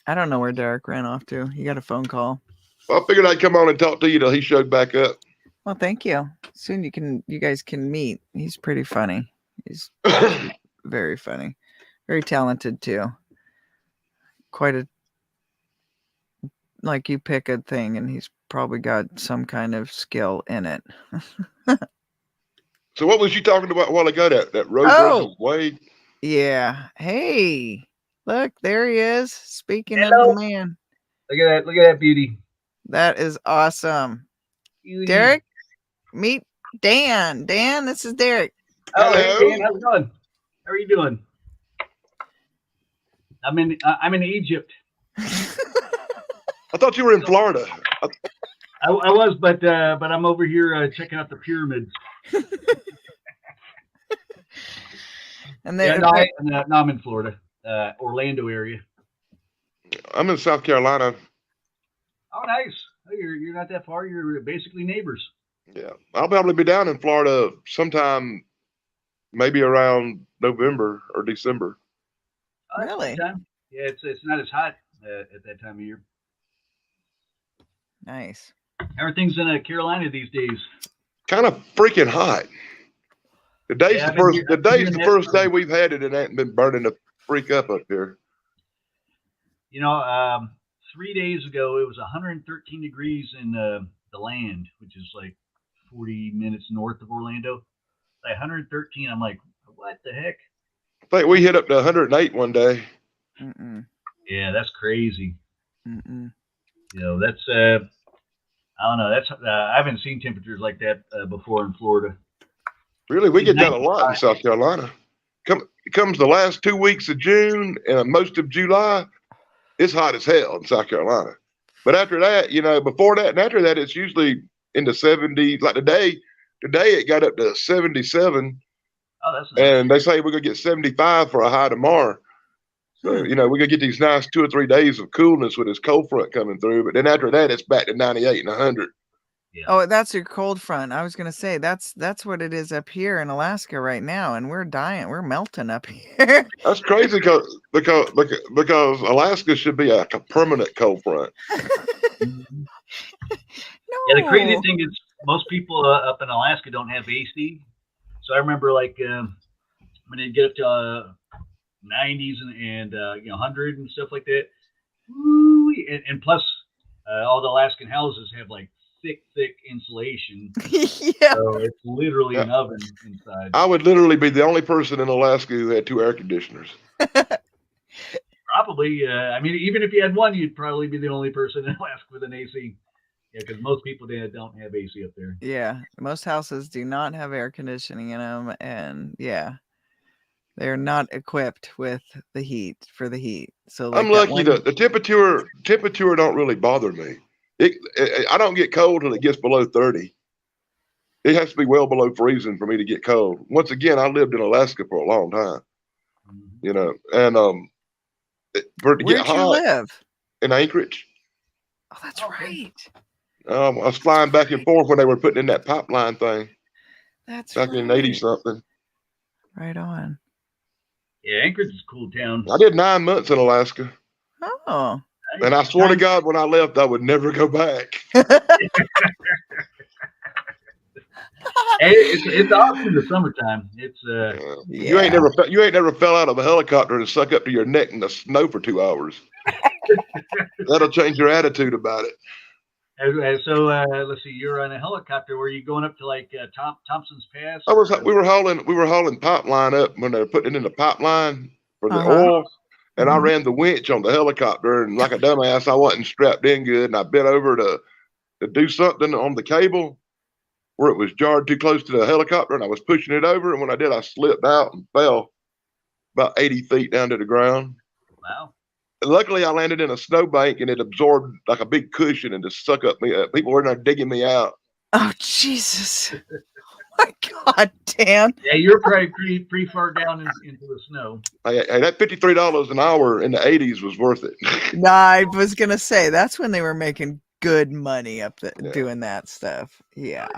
A: I don't know where Derek ran off to. He got a phone call.
C: Well, I figured I'd come on and talk to you till he showed back up.
A: Well, thank you. Soon you guys can meet. He's pretty funny. He's very funny. Very talented too. Like you pick a thing and he's probably got some kind of skill in it.
C: So what was you talking about a while ago? That Rose versus Wade?
A: Yeah. Hey, look, there he is. Speaking
B: Hello.
A: of the man.
B: Look at that beauty.
A: That is awesome.
B: Beauty.
A: Derek, meet Dan. Dan, this is Derek.
B: Oh, hey,
C: Hello.
B: Dan, how's it going? How are you doing? I'm in Egypt.
C: I thought you were in Florida.
B: I was, but I'm over here checking out the pyramids.
A: And then
B: I'm in Florida, Orlando area.
C: I'm in South Carolina.
B: Oh, nice. Oh, you're not that far. You're basically neighbors.
C: Yeah, I'll probably be down in Florida sometime, maybe around November or December.
B: Oh, that's
A: Really?
B: a good time. Yeah, it's not as hot at that time of year.
A: nice.
B: How are things in Carolina these days?
C: Kind of freaking hot. Today's
B: Yeah,
C: the first day we've had it, and it ain't been burning the freak up here.
B: You know, 3 days ago it was 113 degrees in the land, which is like 40 minutes north of Orlando. Like 113, I'm like, what the heck?
C: I think we hit up to 108 one day.
A: Mm-mm.
B: Yeah, that's crazy.
A: Mm-mm.
B: You know, that's I don't know. That's I haven't seen temperatures like that before in Florida.
C: Really, we get that a lot in South Carolina. It comes the last 2 weeks of June and most of July, it's hot as hell in South Carolina. But after that, before that and after that, it's usually in the 70s. Like today it got up to 77.
B: Oh, that's nice.
C: And they say we're going to get 75 for a high tomorrow. So, we're going to get these nice 2 or 3 days of coolness with this cold front coming through. But then after that, it's back to 98 and 100.
B: Yeah.
A: Oh, that's your cold front. I was gonna say that's what it is up here in Alaska right now, and we're dying. We're melting up here.
C: That's crazy because Alaska should be like a permanent cold front.
A: No.
B: Yeah, the crazy thing is most people up in Alaska don't have AC. So I remember like when they get up to 90s and 100 and stuff like that. Woo, and plus all the Alaskan houses have like thick insulation.
A: Yeah.
B: So it's literally an
C: Yeah.
B: oven inside.
C: I would literally be the only person in Alaska who had 2 air conditioners.
B: Probably. I mean, even if you had one, you'd probably be the only person in Alaska with an AC. Yeah, because most people don't have AC up there.
A: Yeah. Most houses do not have air conditioning in them, and yeah, they're not equipped with the heat for the heat. So like
C: I'm
A: that
C: lucky
A: one,
C: the temperature don't really bother me. I don't get cold till it gets below 30. It has to be well below freezing for me to get cold. Once again, I lived in Alaska for a long time, you know, and for it to get
A: where'd you
C: hot
A: live?
C: in Anchorage,
A: Oh, that's
B: Okay.
A: right.
C: I was flying back and forth when they were putting in that pipeline thing
A: That's
C: back
A: right.
C: in 80 something.
A: Right on.
B: Yeah, Anchorage is a cool town.
C: I did 9 months in Alaska,
A: Oh.
C: and I swear to God, when I left, I would never go back.
B: It's awesome in the summertime. It's
C: You ain't never fell out of a helicopter and suck up to your neck in the snow for 2 hours. That'll change your attitude about it.
B: so let's see. You're on a helicopter. Were you going up to like Thompson's Pass?
C: We were hauling pipeline up when they were putting it in the pipeline for the
A: Uh-huh.
C: oil, and I
A: Mhm.
C: ran the winch on the helicopter, and like a dumbass, I wasn't strapped in good, and I bent over to do something on the cable where it was jarred too close to the helicopter, and I was pushing it over, and when I did, I slipped out and fell about 80 feet down to the ground.
B: Wow.
C: And luckily, I landed in a snowbank, and it absorbed like a big cushion and just suck up me up. People were in there digging me out.
A: Oh Jesus! Oh my God, Dan.
B: Yeah, you're probably pretty far down into the snow.
C: Hey, that $53 an hour in the 80s was worth it.
A: No, I was gonna say that's when they were making good money up
C: Yeah.
A: doing that stuff. Yeah,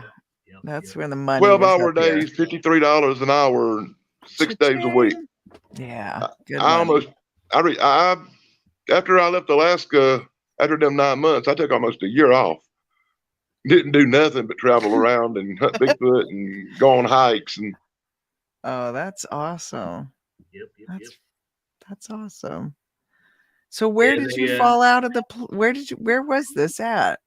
B: Yep,
A: that's
B: yep.
A: when the money.
C: 12-hour
A: was up here.
C: days, $53 an hour, 6 days a week.
A: Yeah, good
C: I
A: money.
C: after I left Alaska, after them 9 months, I took almost a year off. Didn't do nothing but travel around and hunt Bigfoot and go on hikes. And
A: Oh, that's awesome.
B: Yep.
A: That's awesome. So where
B: Yeah,
A: did you
B: they,
A: fall out of the? Where was this at?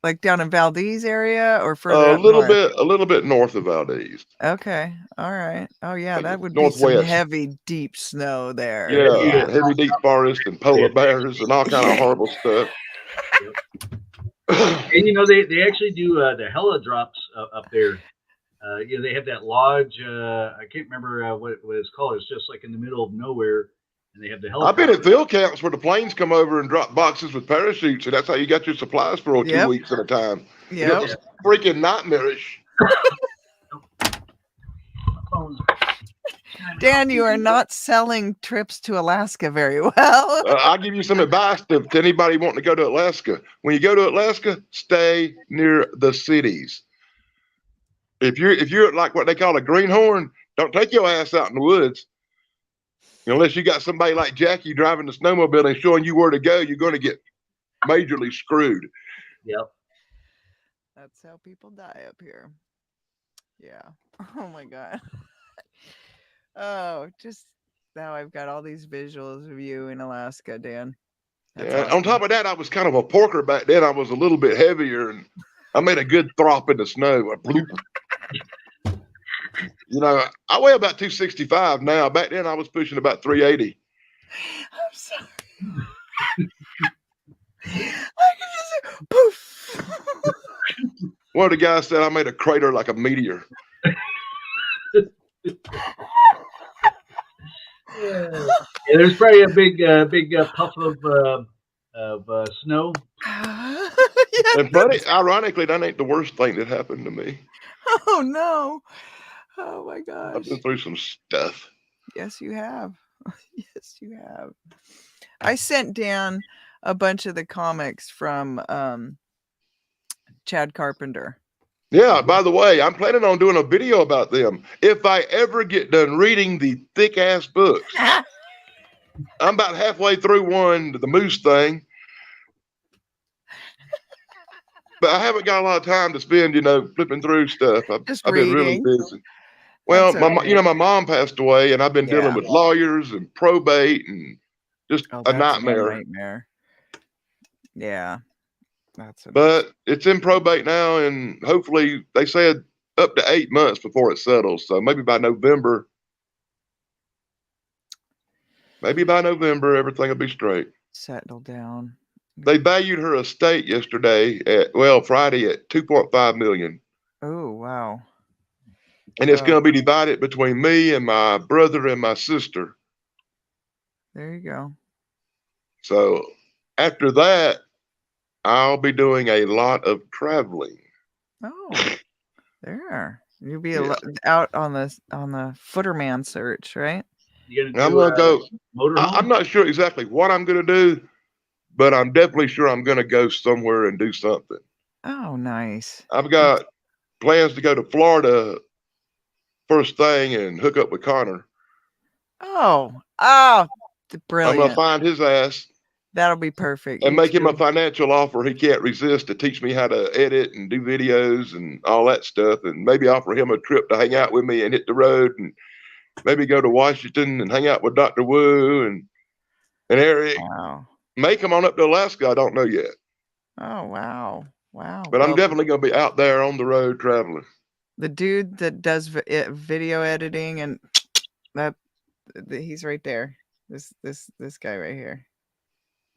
A: Like down in Valdez area or further
C: a
A: up
C: little
A: north?
C: bit north of Valdez.
A: Okay, all right. Oh yeah,
C: Like
A: that would be some
C: northwest.
A: heavy, deep snow there.
C: Yeah, heavy deep forest and polar bears and all kind of horrible stuff.
B: And you know they actually do the heli drops up there. You know they have that lodge. I can't remember what it's called. It's just like in the middle of nowhere, and they have the
C: I've
B: helicopter.
C: been at field camps where the planes come over and drop boxes with parachutes, and that's how you got your supplies for 2
A: Yep.
C: weeks at a time.
A: Yeah.
C: It was freaking nightmarish.
A: Dan, you are not selling trips to Alaska very well.
C: I'll give you some advice to anybody wanting to go to Alaska. When you go to Alaska, stay near the cities. If you're like what they call a greenhorn, don't take your ass out in the woods. Unless you got somebody like Jackie driving the snowmobile and showing you where to go, you're going to get majorly screwed.
B: Yep.
A: That's how people die up here. Yeah. Oh my God. Oh, just now I've got all these visuals of you in Alaska, Dan. That's
C: Yeah.
A: awesome.
C: On top of that, I was kind of a porker back then. I was a little bit heavier, and I made a good throp in the snow. You know, I weigh about 265 now. Back then, I was pushing about 380.
A: I'm sorry. I can just poof.
C: One of the guys said I made a crater like a meteor.
B: Yeah, there's probably a big puff of snow.
A: Yeah,
C: And funny, ironically, that ain't the worst thing that happened to me.
A: oh no. Oh my
C: I've
A: gosh.
C: been through some stuff.
A: Yes, you have. Yes, you have. I sent Dan a bunch of the comics from Chad Carpenter.
C: Yeah, by the way, I'm planning on doing a video about them. If I ever get done reading the thick ass books, I'm about halfway through one, the Moose thing. But I haven't got a lot of time to spend, flipping through stuff. I've been really
A: reading.
C: busy. Well,
A: That's okay.
C: my mom passed away, and I've been
A: Yeah.
C: dealing with lawyers and probate and just
A: Oh,
C: a
A: that's
C: nightmare.
A: nightmare. Yeah.
C: But it's in probate now, and hopefully they said up to 8 months before it settles. So maybe by November, everything will be straight.
A: Settle down.
C: They valued her estate yesterday Friday at $2.5 million.
A: Oh, wow.
C: And it's going to be divided between me and my brother and my sister.
A: There you go.
C: So after that, I'll be doing a lot of traveling.
A: Oh, there. You'll be out on the Footerman search, right?
B: I'm
C: going to go. I'm not sure exactly what I'm going to do, but I'm definitely sure I'm going to go somewhere and do something.
A: Oh, nice.
C: I've got plans to go to Florida first thing and hook up with Connor.
A: Oh, brilliant.
C: I'm going to find his ass.
A: That'll be perfect.
C: And make him a financial offer he can't resist to teach me how to edit and do videos and all that stuff. And maybe offer him a trip to hang out with me and hit the road, and maybe go to Washington and hang out with Dr. Wu and Eric.
A: Wow.
C: Make him on up to Alaska. I don't know yet.
A: Oh, wow.
C: But I'm definitely going to be out there on the road traveling.
A: The dude that does video editing, and he's right there. This guy right here.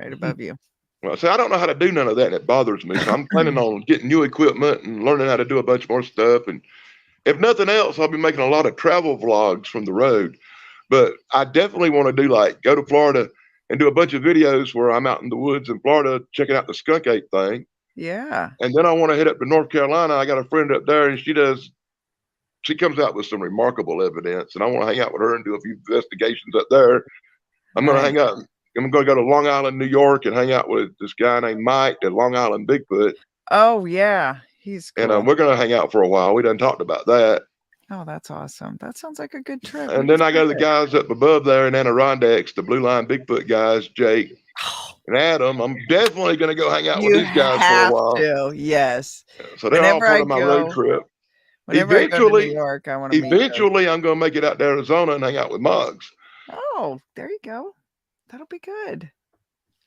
A: Right above you.
C: Well, see, I don't know how to do none of that, and it bothers me. So I'm planning on getting new equipment and learning how to do a bunch more stuff. And if nothing else, I'll be making a lot of travel vlogs from the road. But I definitely want to do go to Florida and do a bunch of videos where I'm out in the woods in Florida checking out the skunk ape thing.
A: Yeah.
C: And then I want to head up to North Carolina. I got a friend up there, and she comes out with some remarkable evidence, and I want to hang out with her and do a few investigations up there. I'm going to hang out. I'm going to go to Long Island, New York, and hang out with this guy named Mike at Long Island Bigfoot.
A: Oh, yeah. He's cool.
C: And we're going to hang out for a while. We done talked about that.
A: Oh, that's awesome. That sounds like a good trip.
C: And then I go to the guys up above there in Adirondacks, the Blue Line Bigfoot guys, Jake and Adam. I'm definitely going to go hang out with these guys for a while.
A: Yes.
C: So they're all part of my road trip.
A: Eventually, New York, I want to
C: eventually, I'm going to make it out to Arizona and hang out with Muggs.
A: Oh, there you go. That'll be good.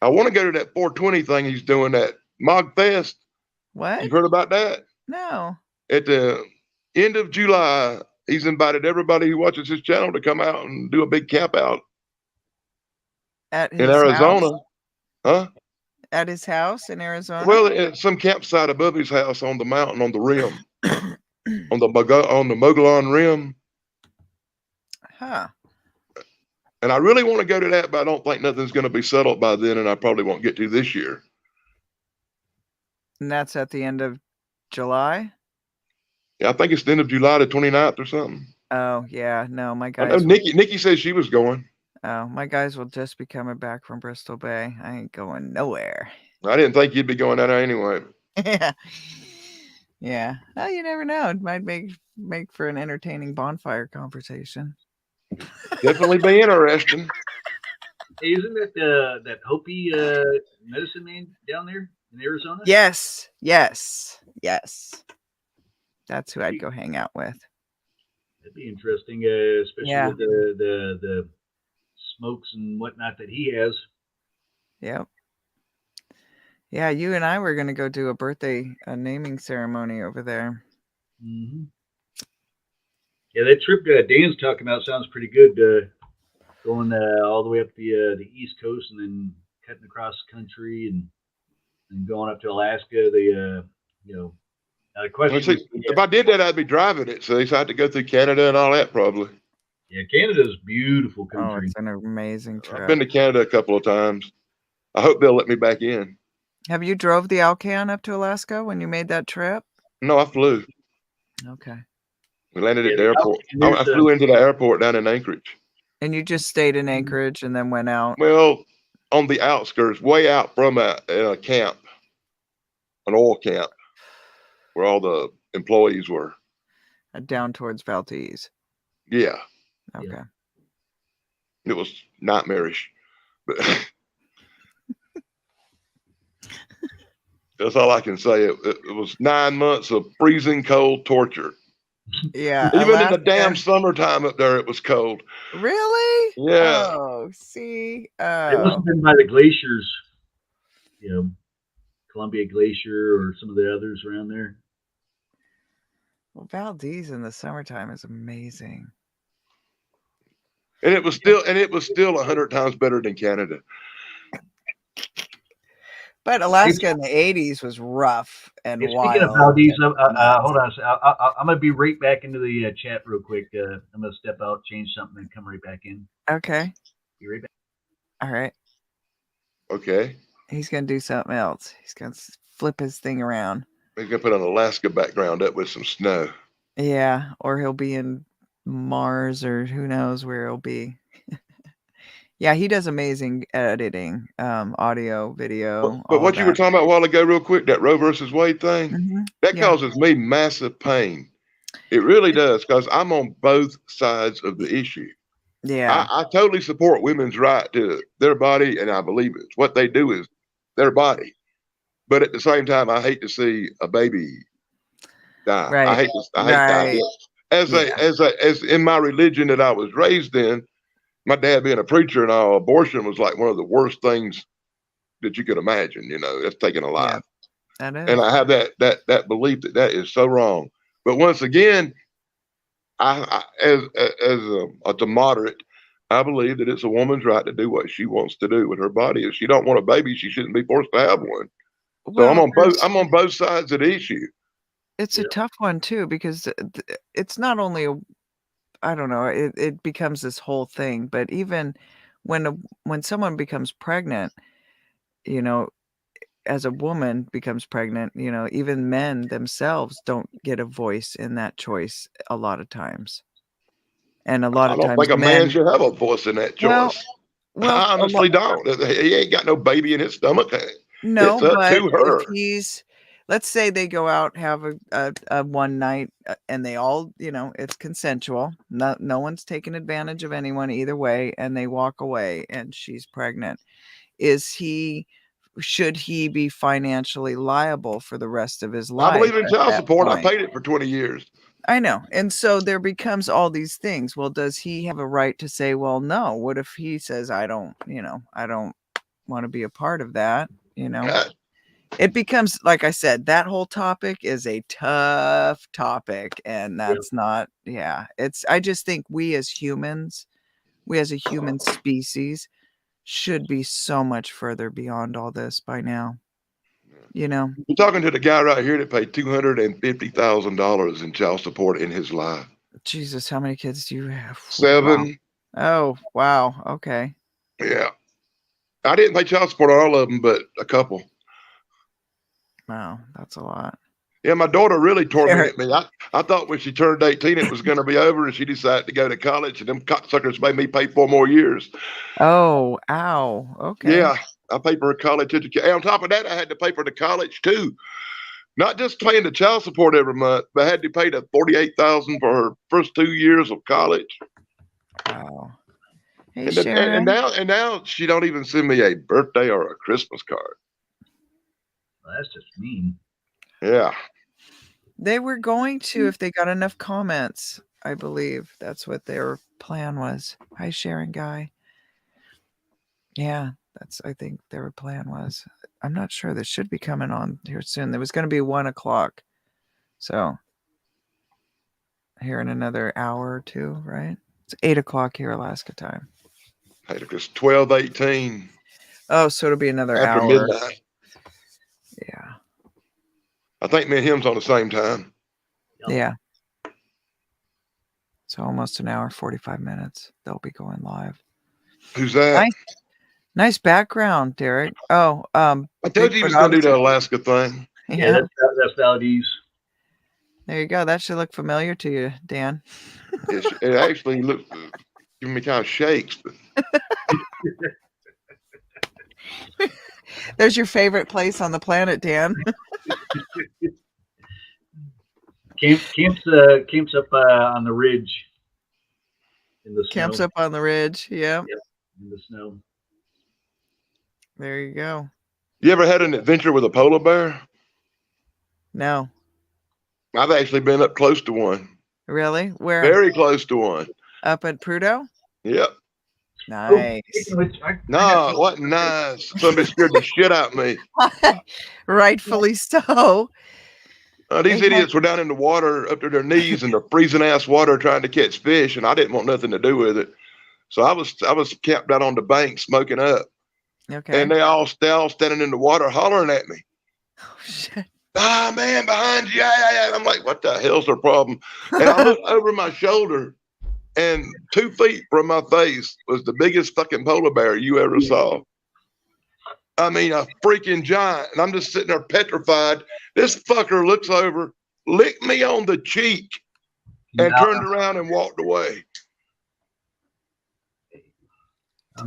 C: I want to go to that 420 thing he's doing at Mog Fest.
A: What?
C: You've heard about that?
A: No.
C: At the end of July, he's invited everybody who watches his channel to come out and do a big camp out
A: in
C: Arizona.
A: House?
C: Huh?
A: At his house in Arizona?
C: Well, at some campsite above his house on the mountain on the rim, on the Mogollon Rim.
A: Huh.
C: And I really want to go to that, but I don't think nothing's going to be settled by then, and I probably won't get to this year.
A: And that's at the end of July?
C: Yeah, I think it's the end of July the 29th or something.
A: Oh, yeah. No, my guys.
C: I know Nikki says she was going.
A: Oh, my guys will just be coming back from Bristol Bay. I ain't going nowhere.
C: I didn't think you'd be going down there anyway.
A: Yeah. Yeah. Well, you never know. It might make for an entertaining bonfire conversation.
C: Definitely be interesting.
B: Hey, isn't that that Hopi medicine man down there in Arizona?
A: Yes. That's who I'd go hang out with.
B: That'd be interesting, especially with the smokes and whatnot that he has.
A: Yep. Yeah, you and I were going to go do a birthday naming ceremony over there.
B: Mm-hmm. Yeah, that trip Dan's talking about sounds pretty good. Going all the way up the East Coast and then cutting across the country and going up to Alaska. The question.
C: If I did that, I'd be driving it. So I had to go through Canada and all that probably.
B: Yeah, Canada's beautiful country.
A: Oh, it's an amazing trip.
C: I've been to Canada a couple of times. I hope they'll let me back in.
A: Have you drove the Alcan up to Alaska when you made that trip?
C: No, I flew.
A: Okay.
C: We landed at the airport. I flew into the airport down in Anchorage.
A: And you just stayed in Anchorage and then went out?
C: Well, on the outskirts, way out from a camp, an oil camp, where all the employees were.
A: Down towards Valdez.
C: Yeah.
A: Okay.
B: Yeah.
C: It was nightmarish. But that's all I can say. It was 9 months of freezing cold torture.
A: Yeah.
C: Even Alaska, in the damn summertime up there, it was cold.
A: Really?
C: Yeah.
A: Oh, see.
B: It must have been by the glaciers, Columbia Glacier or some of the others around there.
A: Well, Valdez in the summertime is amazing.
C: And it was still 100 times better than Canada.
A: But Alaska in the 80s was rough and
B: Hey,
A: wild.
B: speaking of Valdez,
A: and
B: hold on. I'm gonna be right back into the chat real quick. I'm gonna step out, change something, and come right back in.
A: Okay.
B: Be right back.
A: All right.
C: Okay.
A: He's going to do something else. He's going to flip his thing around.
C: He's gonna put an Alaska background up with some snow.
A: Yeah. Or he'll be in Mars or who knows where he'll be. Yeah, he does amazing editing, audio, video.
C: But what you were talking about a while ago, real quick, that Roe versus Wade thing, that causes me massive pain. It really does, because I'm on both sides of the issue.
A: Yeah.
C: I totally support women's right to their body, and I believe it's what they do is their body. But at the same time, I hate to see a baby die.
A: Right.
C: I hate the idea. As in my religion that I was raised in, my dad being a preacher and all, abortion was like one of the worst things that you could imagine. You know, that's taking a life.
A: Yeah, that is.
C: And I have that belief that is so wrong. But once again, as a moderate, I believe that it's a woman's right to do what she wants to do with her body. If she don't want a baby, she shouldn't be forced to have one. So I'm on both sides of the issue.
A: It's a tough one too, because it's not only I don't know, it becomes this whole thing, but even when someone becomes pregnant, you know, as a woman becomes pregnant, you know, even men themselves don't get a voice in that choice a lot of times. And a lot of times
C: I don't think a man should have a voice in that choice.
A: Well,
C: I honestly don't. He ain't got no baby in his stomach.
A: No,
C: it's up
A: but
C: to her.
A: if let's say they go out, have a one night, and they all, you know, it's consensual. No one's taking advantage of anyone either way, and they walk away and she's pregnant. Should he be financially liable for the rest of his life?
C: I believe in child support. I paid it for 20 years.
A: I know. And so there becomes all these things. Well, does he have a right to say, well, no? What if he says, I don't want to be a part of that, you know? It becomes, like I said, that whole topic is a tough topic, and that's not, I just think we as humans, we as a human species should be so much further beyond all this by now. You know,
C: you're talking to the guy right here that paid $250,000 in child support in his life.
A: Jesus, how many kids do you have?
C: 7.
A: Wow. Oh, wow. Okay.
C: Yeah. I didn't pay child support on all of them, but a couple.
A: Wow, that's a lot.
C: Yeah, my daughter really tormented me. I thought when she turned 18 it was going to be over, and she decided to go to college, and them cocksuckers made me pay 4 more years.
A: Oh, ow. Okay.
C: Yeah, I paid for her college education. On top of that, I had to pay for the college too. Not just paying the child support every month, but I had to pay the $48,000 for her first 2 years of college.
A: Wow. Hey,
C: and now she don't even send me a birthday or a Christmas card.
B: Well, that's just mean.
C: Yeah.
A: They were going to, if they got enough comments, I believe that's what their plan was. Hi, Sharon Guy. Yeah, I think their plan was. I'm not sure. This should be coming on here soon. There was going to be 1 o'clock. So here in another hour or two, right? It's 8 o'clock here, Alaska time.
C: Hey, it's 12:18.
A: Oh, so it'll be another
C: after
A: hour.
C: midnight.
A: Yeah.
C: I think me and him's on the same time.
A: Yeah. So almost an hour, 45 minutes. They'll be going live.
C: Who's that?
A: Nice background, Derek. Oh,
C: I told you he was going to do the Alaska thing.
B: Yeah, that's Valdez.
A: There you go. That should look familiar to you, Dan.
C: It actually looks, giving me kind of shakes.
A: There's your favorite place on the planet, Dan.
B: Camps up on the ridge in the snow.
A: Camps up on the ridge. Yeah.
B: Yep, in the snow.
A: There you go.
C: You ever had an adventure with a polar bear?
A: No.
C: I've actually been up close to one.
A: Really? Where?
C: Very close to one.
A: Up at Prudhoe?
C: Yep.
A: Nice.
C: No, it wasn't nice. Somebody scared the shit out of me.
A: Rightfully so.
C: These
A: They had-
C: idiots were down in the water up to their knees in the freezing ass water trying to catch fish, and I didn't want nothing to do with it. So I was camped out on the bank smoking up,
A: Okay.
C: and they all standing in the water hollering at me.
A: Oh, shit.
C: Ah, man, behind you. Yeah. I'm like, what the hell's their problem? And I looked over my shoulder, and 2 feet from my face was the biggest fucking polar bear you ever saw. I mean, a freaking giant. And I'm just sitting there petrified. This fucker looks over, licked me on the cheek, and turned around and walked away.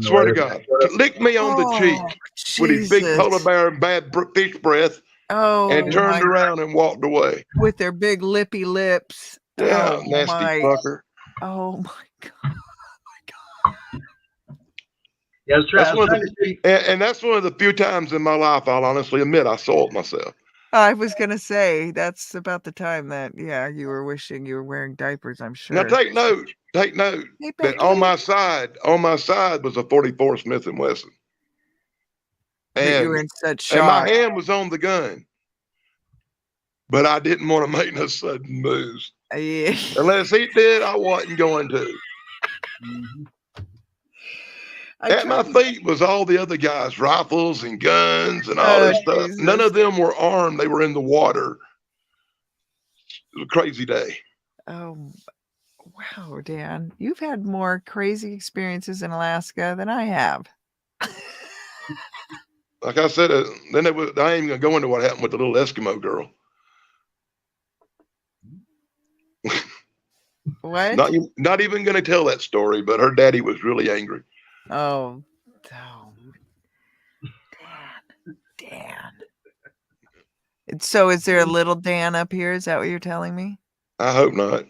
C: Swear to God, licked me on the cheek with his big polar bear and bad fish breath, and turned around and walked away.
A: With their big lippy lips.
C: Yeah, nasty fucker.
A: Oh my God.
B: Yeah, I was trying to see.
C: And that's one of the few times in my life I'll honestly admit I soiled myself.
A: I was gonna say that's about the time that you were wishing you were wearing diapers, I'm sure.
C: Now take note
A: Hey,
C: that on my side was a 44 Smith & Wesson.
A: And you were in such shock.
C: And my hand was on the gun. But I didn't want to make no sudden moves.
A: Yeah.
C: Unless he did, I wasn't going to.
B: Mhm.
C: At my feet was all the other guys' rifles and guns and all this stuff.
A: Jesus.
C: None of them were armed. They were in the water. It was a crazy day.
A: Oh, wow, Dan. You've had more crazy experiences in Alaska than I have.
C: Like I said, I ain't even going to go into what happened with the little Eskimo girl.
A: What?
C: Not even going to tell that story, but her daddy was really angry.
A: Oh, Dan. So is there a little Dan up here? Is that what you're telling me?
C: I hope not.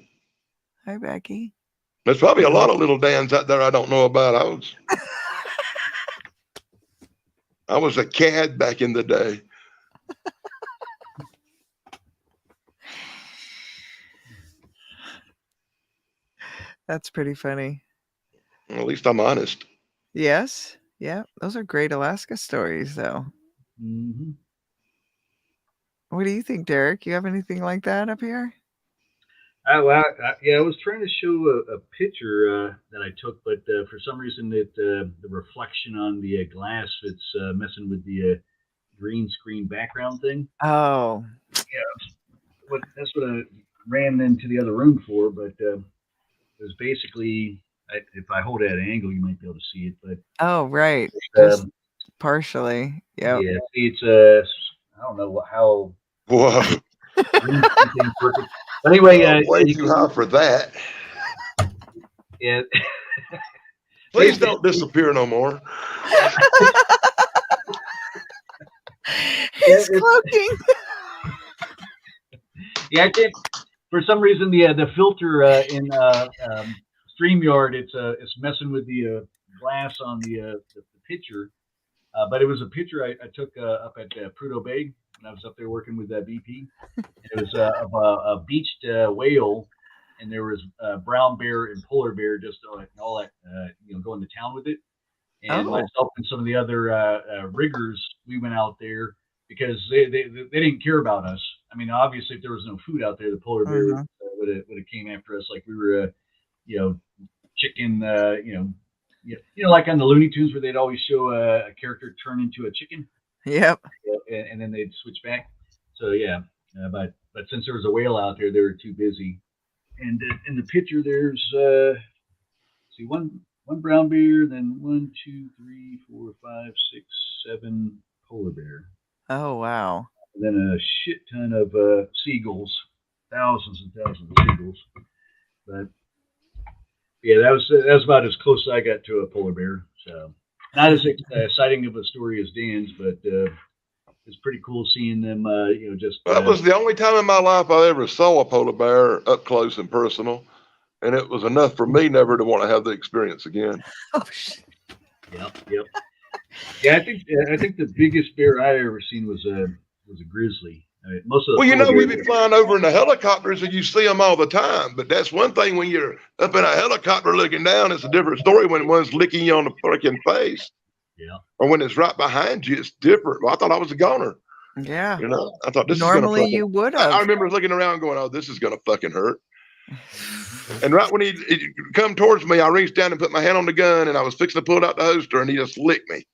A: Hi, Becky.
C: There's probably a lot of little Dans out there I don't know about. I was a cad back in the day.
A: That's pretty funny.
C: At least I'm honest.
A: Yes. Yeah. Those are great Alaska stories, though.
B: Mhm.
A: What do you think, Derek? You have anything like that up here?
B: I was trying to show a picture that I took, but for some reason, the reflection on the glass, it's messing with the green screen background thing.
A: Oh.
B: Yeah, that's what I ran into the other room for, but it was basically, if I hold it at an angle, you might be able to see it. But
A: Oh, right. Just partially. Yep.
B: yeah, it's I don't know how.
C: Whoa.
B: Green screen working. But anyway,
C: way too high for that.
B: Yeah.
C: Please don't disappear no more.
A: He's cloaking.
B: Yeah, I think for some reason the filter in StreamYard it's messing with the glass on the picture, but it was a picture I took up at Prudhoe Bay when I was up there working with BP. And it was of a beached whale, and there was brown bear and polar bear just all that going to town with it. And myself and some of the other riggers, we went out there because they didn't care about us. I mean, obviously, if there was no food out there, the polar bear would have came after us like we were, chicken. Like on the Looney Tunes where they'd always show a character turn into a chicken.
A: Yep.
B: And then they'd switch back. So yeah, but since there was a whale out there, they were too busy. And in the picture, there's see one brown bear, then 1, 2, 3, 4, 5, 6, 7 polar bear.
A: Oh wow.
B: And then a shit ton of seagulls, thousands and thousands of seagulls. But yeah, that was about as close as I got to a polar bear. So not as exciting of a story as Dan's, but it's pretty cool seeing them. That
C: was the only time in my life I ever saw a polar bear up close and personal, and it was enough for me never to want to have the experience again.
A: Oh shit.
B: Yep. Yeah, I think the biggest bear I ever seen was a grizzly. Most of the
C: Well, you know, we
B: polar
C: be flying over in the helicopters and you see them all the time. But that's one thing when you're up in a helicopter looking down, it's a different story when one's licking you on the freaking face.
B: Yeah.
C: Or when it's right behind you, it's different. Well, I thought I was a goner.
A: Yeah.
C: You know, I thought this
A: Normally
C: is
A: you
C: going to
A: would
C: I
A: have.
C: remember looking around going, oh, this is going to fucking hurt. And right when he come towards me, I reached down and put my hand on the gun and I was fixing to pull it out the holster and he just licked me.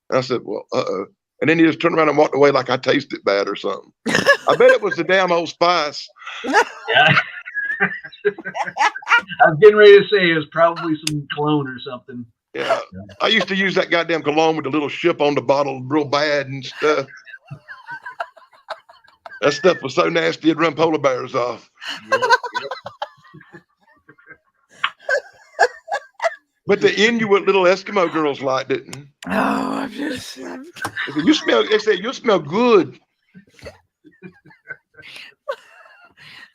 C: And I said, well, uh-oh. And then he just turned around and walked away like I tasted bad or something. I bet it was the damn Old Spice.
B: Yeah. I was getting ready to say it was probably some cologne or something.
C: Yeah. I used to use that goddamn cologne with the little ship on the bottle real bad and stuff. That stuff was so nasty it'd run polar bears off.
B: Yep.
C: But the Inuit little Eskimo girls liked it.
A: Oh,
C: They said, you smell good.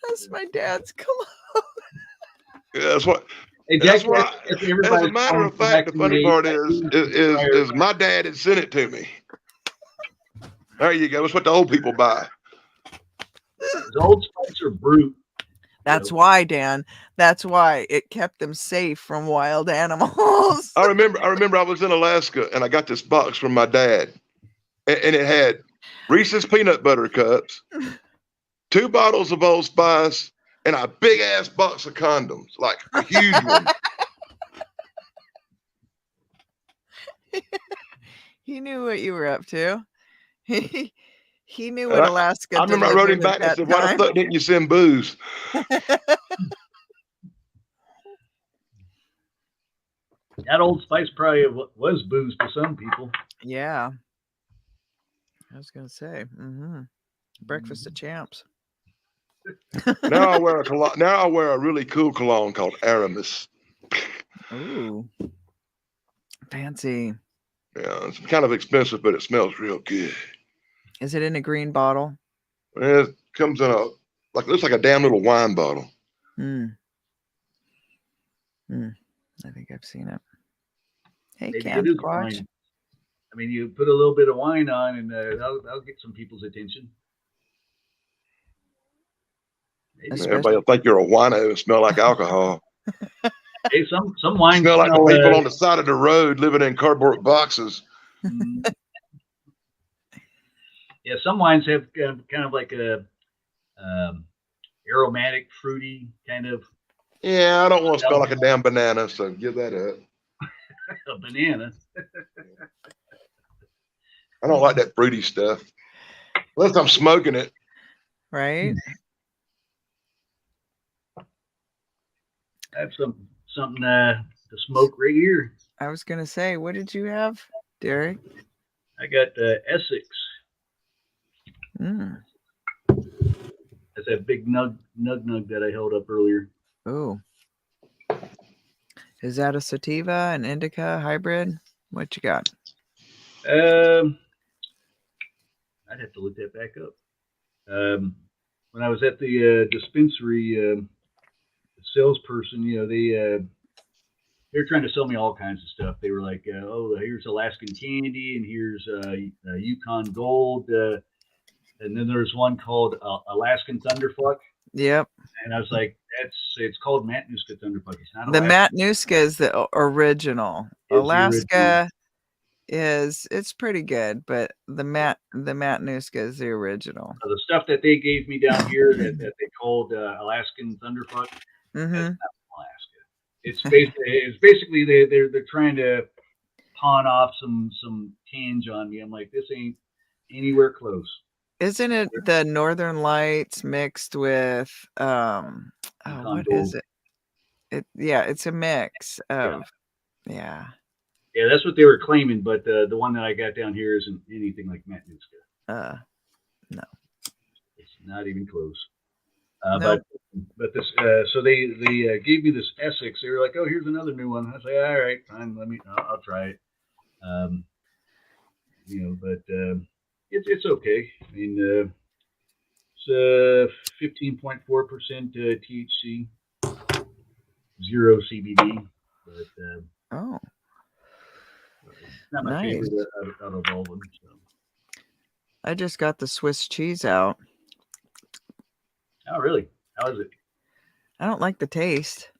A: that's my dad's cologne.
C: Yeah, that's what.
B: Hey,
C: That's
B: Jack,
C: why.
B: if
C: As
B: everybody's
C: a matter of
B: calling
C: fact, the funny part
B: vaccinate,
C: is my dad had sent it to me. There you go. It's what the old people buy.
B: the Old Spice are brute.
A: That's why, Dan. That's why it kept them safe from wild animals.
C: I remember I was in Alaska and I got this box from my dad, and it had Reese's peanut butter cups, 2 bottles of Old Spice, and a big ass box of condoms, like a huge one.
A: He knew what you were up to. He knew
C: And
A: what Alaska
C: I remember I wrote him
A: delivered
C: back and I
A: at
C: said,
A: that
C: "Why the
A: time.
C: fuck didn't you send booze?"
B: That Old Spice probably was booze to some people.
A: Yeah. I was gonna say. Breakfast of champs.
C: Now I wear a cologne. Now I wear a really cool cologne called Aramis.
A: Ooh. Fancy.
C: Yeah, it's kind of expensive, but it smells real good.
A: Is it in a green bottle?
C: It comes in looks like a damn little wine bottle.
A: I think I've seen it. Hey,
B: Maybe
A: Cam
B: it is
A: Squatch.
B: wine. I mean, you put a little bit of wine on, and that'll get some people's attention. Maybe.
C: Everybody will think you're a wino and smell like alcohol.
B: Hey, some wines
C: Smell like the people on the side of the road living in cardboard boxes.
B: Yeah, some wines have kind of like a aromatic, fruity kind of.
C: Yeah, I don't want to smell like a damn banana, so give that up.
B: A banana.
C: I don't like that fruity stuff. Unless I'm smoking it.
A: Right?
B: I have something to smoke right here.
A: I was gonna say, what did you have, Derek?
B: I got Essex. That's that big nug that I held up earlier.
A: Oh. Is that a sativa, an indica hybrid? What you got?
B: I'd have to look that back up. When I was at the dispensary, the salesperson, they're trying to sell me all kinds of stuff. They were like, "Oh, here's Alaskan Candy, and here's Yukon Gold, and then there's one called Alaskan Thunderfuck."
A: Yep.
B: And I was like, it's called Matanuska Thunderfuck. It's not
A: The
B: Alaskan.
A: Matanuska is the original. Alaska it's pretty good, but the Matanuska is the original.
B: The stuff that they gave me down here that they called Alaskan Thunderfuck, that's not from Alaska. It's basically they're trying to pawn off some tinge on me. I'm like, this ain't anywhere close.
A: Isn't it the Northern Lights mixed with what is it? It's a mix of yeah.
B: Yeah, that's what they were claiming, but the one that I got down here isn't anything like Matanuska.
A: No.
B: It's not even close.
A: Nope.
B: But this so they gave me this Essex. They were like, "Oh, here's another new one." I say, "All right, fine. I'll try it." But it's okay. I mean, it's 15.4% THC, 0 CBD, but it's not my favorite out of all of them. So.
A: I just got the Swiss cheese out.
B: Oh, really? How is it?
A: I don't like the taste.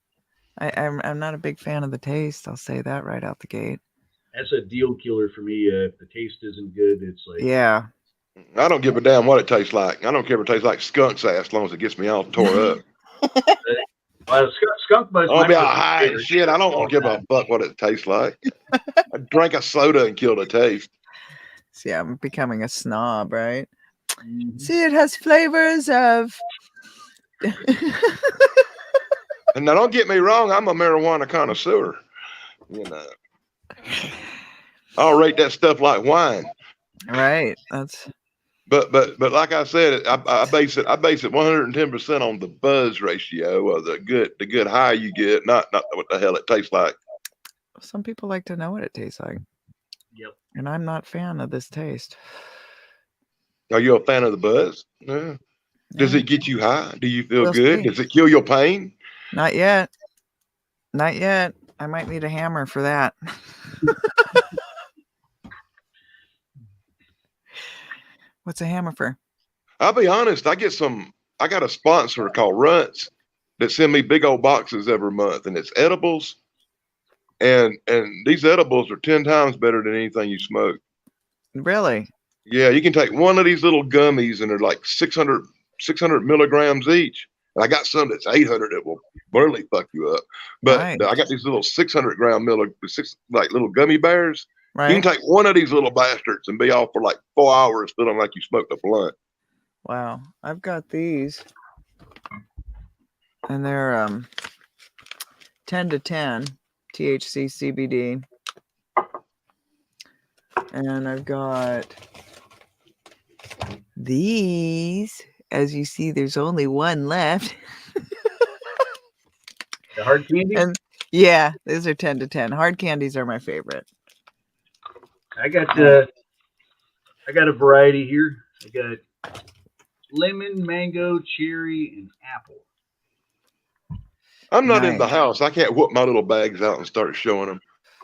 A: I'm not a big fan of the taste. I'll say that right out the gate.
B: That's a deal killer for me. If the taste isn't good, it's like,
A: Yeah.
C: I don't give a damn what it tastes like. I don't care if it tastes like skunk's ass, as long as it gets me all tore up.
B: well, skunk buzz
C: I'll
B: might
C: be
B: be
C: all high and shit. I don't want to give a fuck what it tastes like. I drank a soda and killed the taste.
A: See, I'm becoming a snob, right?
B: Mhm.
A: See, it has flavors of.
C: And now, don't get me wrong, I'm a marijuana connoisseur. You know, I'll rate that stuff like wine.
A: Right. That's.
C: But like I said, I base it 110% on the buzz ratio of the good high you get, not what the hell it tastes like.
A: Some people like to know what it tastes like.
B: Yep.
A: And I'm not a fan of this taste.
C: Are you a fan of the buzz? Yeah. Does
A: Yeah.
C: it get you high? Do you feel
A: We'll
C: good?
A: see.
C: Does it kill your pain?
A: Not yet. Not yet. I might need a hammer for that. What's a hammer for?
C: I'll be honest. I got a sponsor called Runts that send me big old boxes every month, and it's edibles. And these edibles are 10 times better than anything you smoke.
A: Really?
C: Yeah, you can take one of these little gummies, and they're like 600 milligrams each. And I got some that's 800 that will barely fuck you up. But
A: Right.
C: I got these little 600-gram like little gummy bears. You
A: Right?
C: can take one of these little bastards and be off for like 4 hours feeling like you smoked a blunt.
A: Wow. I've got these. And they're 10 to 10 THC CBD. And I've got these. As you see, there's only one left.
B: The hard candy.
A: And yeah, these are 10 to 10. Hard candies are my favorite.
B: I got a variety here. I got lemon, mango, cherry, and apple.
C: I'm not in the
A: Nice.
C: house. I can't whip my little bags out and start showing them.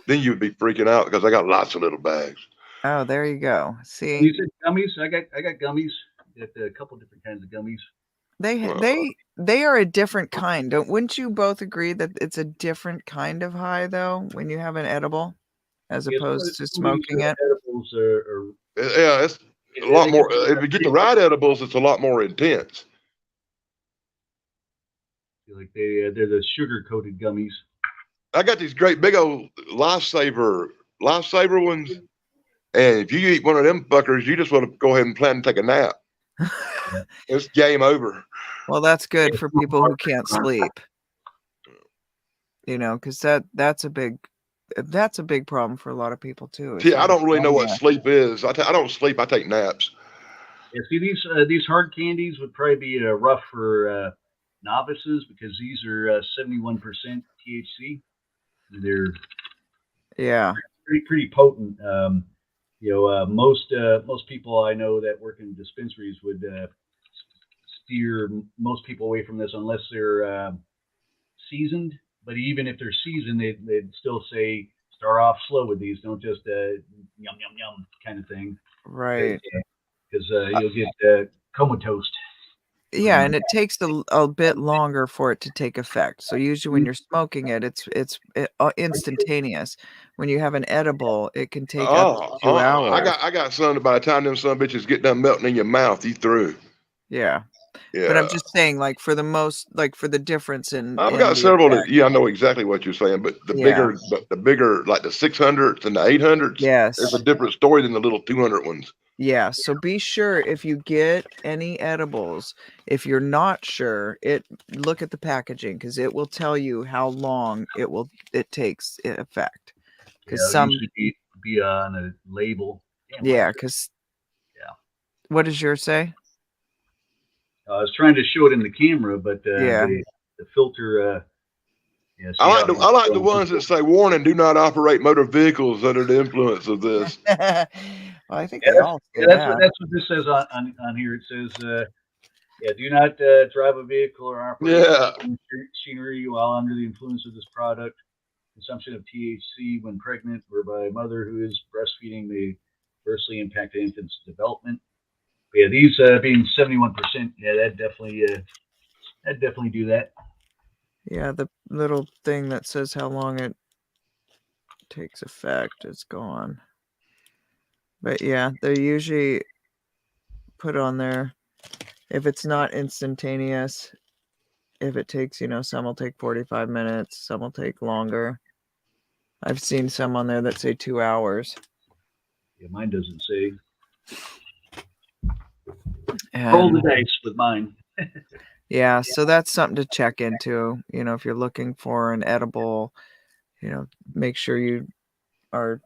C: Then you'd be freaking out because I got lots of little bags.
A: Oh, there you go.
B: You
A: See,
B: said gummies. I got gummies. Got a couple different kinds of gummies.
A: they are a different kind. Wouldn't you both agree that it's a different kind of high though when you have an edible as
B: Yes,
A: opposed to
B: some of these,
A: smoking it?
B: edibles are
C: Yeah, it's a lot more. If you get the right edibles, it's a lot more intense.
B: like they're the sugar coated gummies.
C: I got these great big old lifesaver ones, and if you eat one of them fuckers, you just want to go ahead and plan to take a nap. It's game over.
A: Well, that's good for people who can't sleep. You know, because that's a big problem for a lot of people too. is
C: See, I
A: that
C: don't really know what
A: insomnia.
C: sleep is. I don't sleep. I take naps.
B: Yeah, see these hard candies would probably be rough for novices because these are 71% THC. They're
A: Yeah.
B: pretty potent. Most people I know that work in dispensaries would steer most people away from this unless they're seasoned. But even if they're seasoned, they'd still say start off slow with these. Don't just yum yum yum kind of thing.
A: Right.
B: Because you'll get comatose.
A: Yeah, and it takes a bit longer for it to take effect. So usually when you're smoking it, it's instantaneous. When you have an edible, it can take up to 2 hours.
C: I got some. By the time them some bitches get done melting in your mouth, you through.
A: Yeah.
C: Yeah.
A: But I'm just saying, like for the difference in.
C: I've
A: in
C: got
A: the
C: several.
A: effect.
C: I know exactly what you're saying, but the bigger, like the 600s and the 800s,
A: Yes.
C: it's a different story than the little 200 ones.
A: Yeah. So be sure if you get any edibles, if you're not sure, look at the packaging because it will tell you how long it takes effect. Because some
B: usually be on a label.
A: because what does yours say?
B: I was trying to show it in the camera, but the filter.
C: I like the ones that say warning: do not operate motor vehicles under the influence of this.
A: Well, I think they all say
B: that's what this says on here. It says, do not drive a vehicle or operate machinery while under the influence of this product. Consumption of THC when pregnant or by a mother who is breastfeeding may adversely impact the infant's development. But yeah, these being 71%, that definitely I'd definitely do that.
A: Yeah, the little thing that says how long it takes effect is gone. But yeah, they're usually put on there if it's not instantaneous. If it takes, some will take 45 minutes, some will take longer. I've seen some on there that say 2 hours.
B: Yeah, mine doesn't say. Roll the
A: And
B: dice with mine.
A: yeah, so that's something to check into. If you're looking for an edible, make sure you are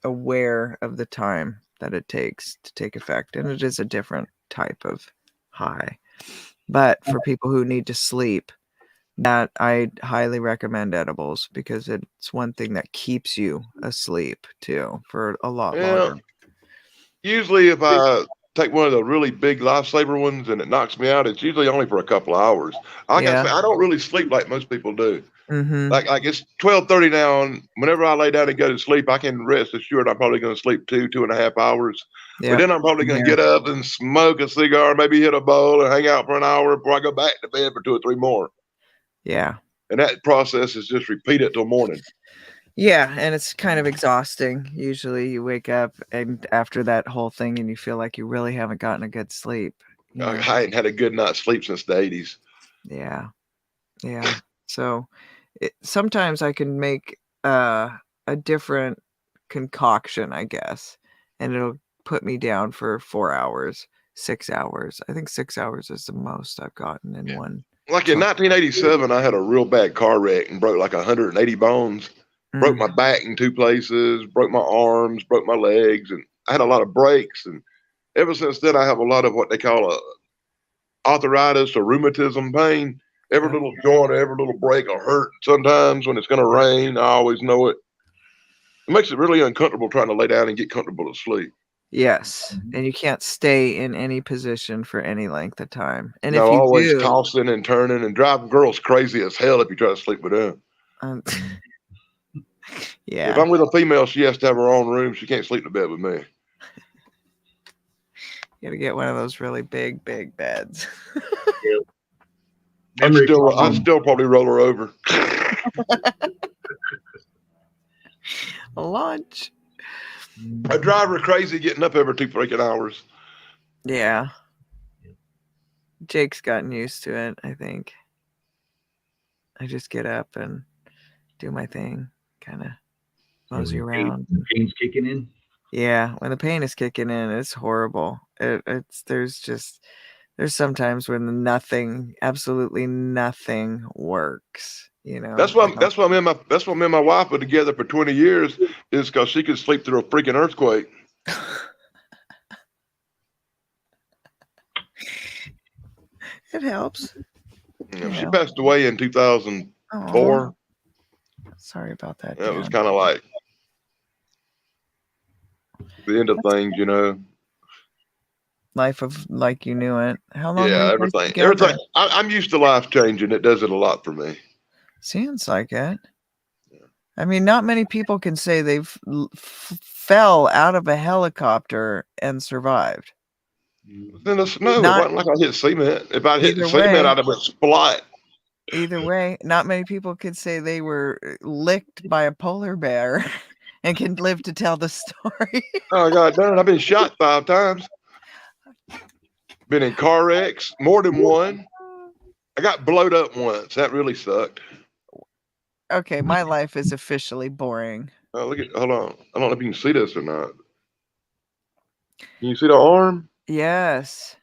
A: aware of the time that it takes to take effect. And it is a different type of high. But for people who need to sleep, that I highly recommend edibles because it's one thing that keeps you asleep too for a lot
C: Yeah.
A: longer.
C: Usually, if I take one of the really big lifesaver ones and it knocks me out, it's usually only for a couple of hours. Like I
A: Yeah.
C: say, I don't really sleep like most people do.
A: Mm-hmm.
C: Like it's 12:30 now, and whenever I lay down and go to sleep, I can rest assured I'm probably going to sleep 2.5 hours.
A: Yeah.
C: But then I'm probably going to
A: Yeah.
C: get up and smoke a cigar, maybe hit a bowl, and hang out for an hour before I go back to bed for 2 or 3 more.
A: Yeah.
C: And that process is just repeated till morning.
A: Yeah, and it's kind of exhausting. Usually you wake up and after that whole thing and you feel like you really haven't gotten a good sleep.
C: I ain't had a good night's sleep since the 80s.
A: Yeah. Yeah. So sometimes I can make a different concoction, I guess, and it'll put me down for 4 hours, 6 hours. I think 6 hours is the most I've gotten in one.
C: Like in 1987, I had a real bad car wreck and broke like 180 bones. Broke my back in 2 places, broke my arms, broke my legs, and I had a lot of breaks. And ever since then, I have a lot of what they call arthritis or rheumatism pain. Every little joint or every little break will hurt. Sometimes when it's going to rain, I always know it. It makes it really uncomfortable trying to lay down and get comfortable to sleep.
A: Yes, and you can't stay in any position for any length of time. And
C: No,
A: if you
C: always
A: do,
C: tossing and turning and driving girls crazy as hell if you try to sleep with them.
A: Yeah.
C: If I'm with a female, she has to have her own room. She can't sleep in bed with me.
A: You gotta get one of those really big beds.
C: I'd still probably roll her over.
A: Lunch.
C: I drive her crazy getting up every 2 freaking hours.
A: Yeah. Jake's gotten used to it, I think. I just get up and do my thing, kind of mosey around.
B: The pain's kicking in.
A: Yeah, when the pain is kicking in, it's horrible. There's sometimes when absolutely nothing works.
C: That's why me and my wife were together for 20 years is because she could sleep through a freaking earthquake.
A: It helps.
C: She passed away in 2004.
A: Sorry about that.
C: It was kind of like the end of things,
A: Life of like you knew it. How long?
C: Yeah, everything. I'm used to life changing. It does it a lot for me.
A: Seems like it. I mean, not many people can say they've fell out of a helicopter and survived.
C: In the snow, it wasn't like I hit cement. If I hit cement, I'd have been splat.
A: Either way, not many people could say they were licked by a polar bear and can live to tell the story.
C: Oh, God damn it. I've been shot 5 times. Been in car wrecks, more than one. I got blowed up once. That really sucked.
A: Okay, my life is officially boring.
C: Oh, hold on. I don't know if you can see this or not. Can you see the arm?
A: Yes.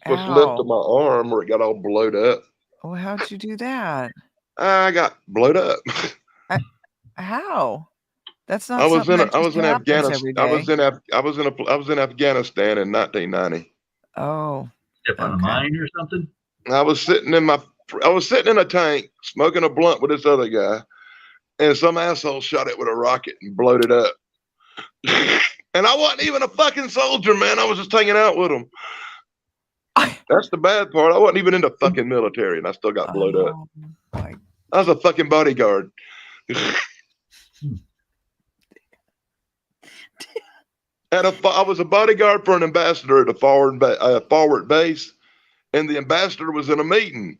C: What's left of my arm where it got all blowed up.
A: Oh, how'd you do that?
C: I got blowed up.
A: How? That's not.
C: I was in
A: Afghanistan.
C: I was in Afghanistan in 1990.
A: Oh.
B: Step on a mine or something?
C: I was sitting in a tank smoking a blunt with this other guy, and some asshole shot it with a rocket and blowed it up. And I wasn't even a fucking soldier, man. I was just hanging out with him. That's the bad part. I wasn't even in the fucking military, and I still got blowed up. I was a fucking bodyguard. I was a bodyguard for an ambassador at a forward base, and the ambassador was in a meeting,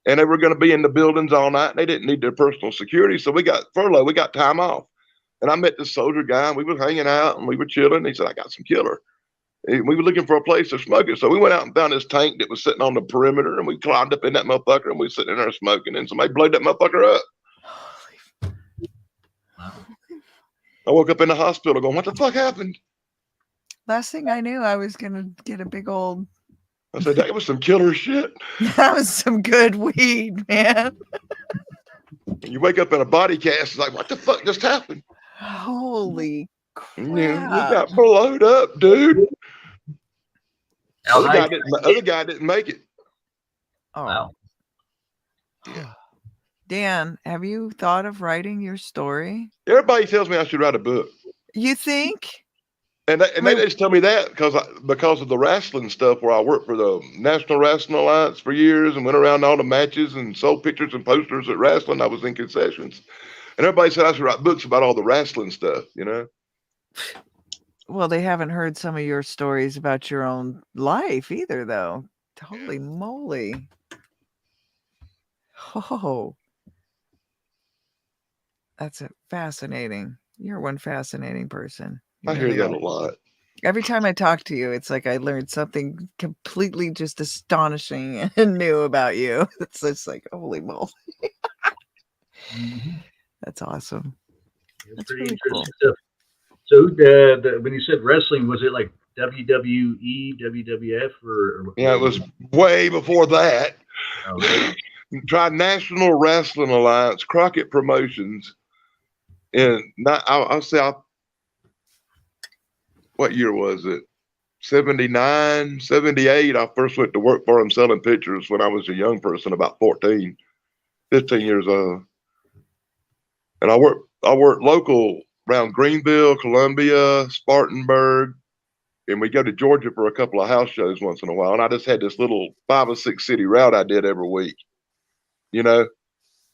C: and they were going to be in the buildings all night, and they didn't need their personal security, so we got furloughed. We got time off. And I met this soldier guy, and we were hanging out, and we were chilling. He said, I got some killer. And we were looking for a place to smoke it. So we went out and found this tank that was sitting on the perimeter, and we climbed up in that motherfucker, and we were sitting in there smoking, and somebody blowed that motherfucker up. I woke up in the hospital going, what the fuck happened?
A: Last thing I knew, I was gonna get a big old.
C: I said, that was some killer shit.
A: That was some good weed, man.
C: And you wake up in a body cast, it's like, what the fuck just happened?
A: Holy crap.
C: Yeah, we got blowed up, dude. Other guy didn't make it.
A: Oh.
B: Wow.
A: Dan, have you thought of writing your story?
C: Everybody tells me I should write a book.
A: You think?
C: And they just tell me that because of the wrestling stuff, where I worked for the National Wrestling Alliance for years and went around to all the matches and sold pictures and posters at wrestling. I was in concessions. And everybody said I should write books about all the wrestling stuff, you know?
A: Well, they haven't heard some of your stories about your own life either, though. Holy moly. Oh. That's fascinating. You're one fascinating person. You
C: I hear
A: really
C: that
A: are.
C: a lot.
A: Every time I talk to you, it's like I learned something completely just astonishing and new about you. It's just like, holy moly. That's awesome.
B: It's
A: That's
B: pretty
A: really
B: interesting stuff. So when you said wrestling, was it like WWE, WWF, or
C: Yeah, it was way before that.
B: Oh, really?
C: Tried National Wrestling Alliance, Crockett Promotions. And I'll say, what year was it? 79, 78. I first went to work for him selling pictures when I was a young person, about 14, 15 years old. And I worked local around Greenville, Columbia, Spartanburg, and we go to Georgia for a couple of house shows once in a while. And I just had this little 5 or 6 city route I did every week, you know,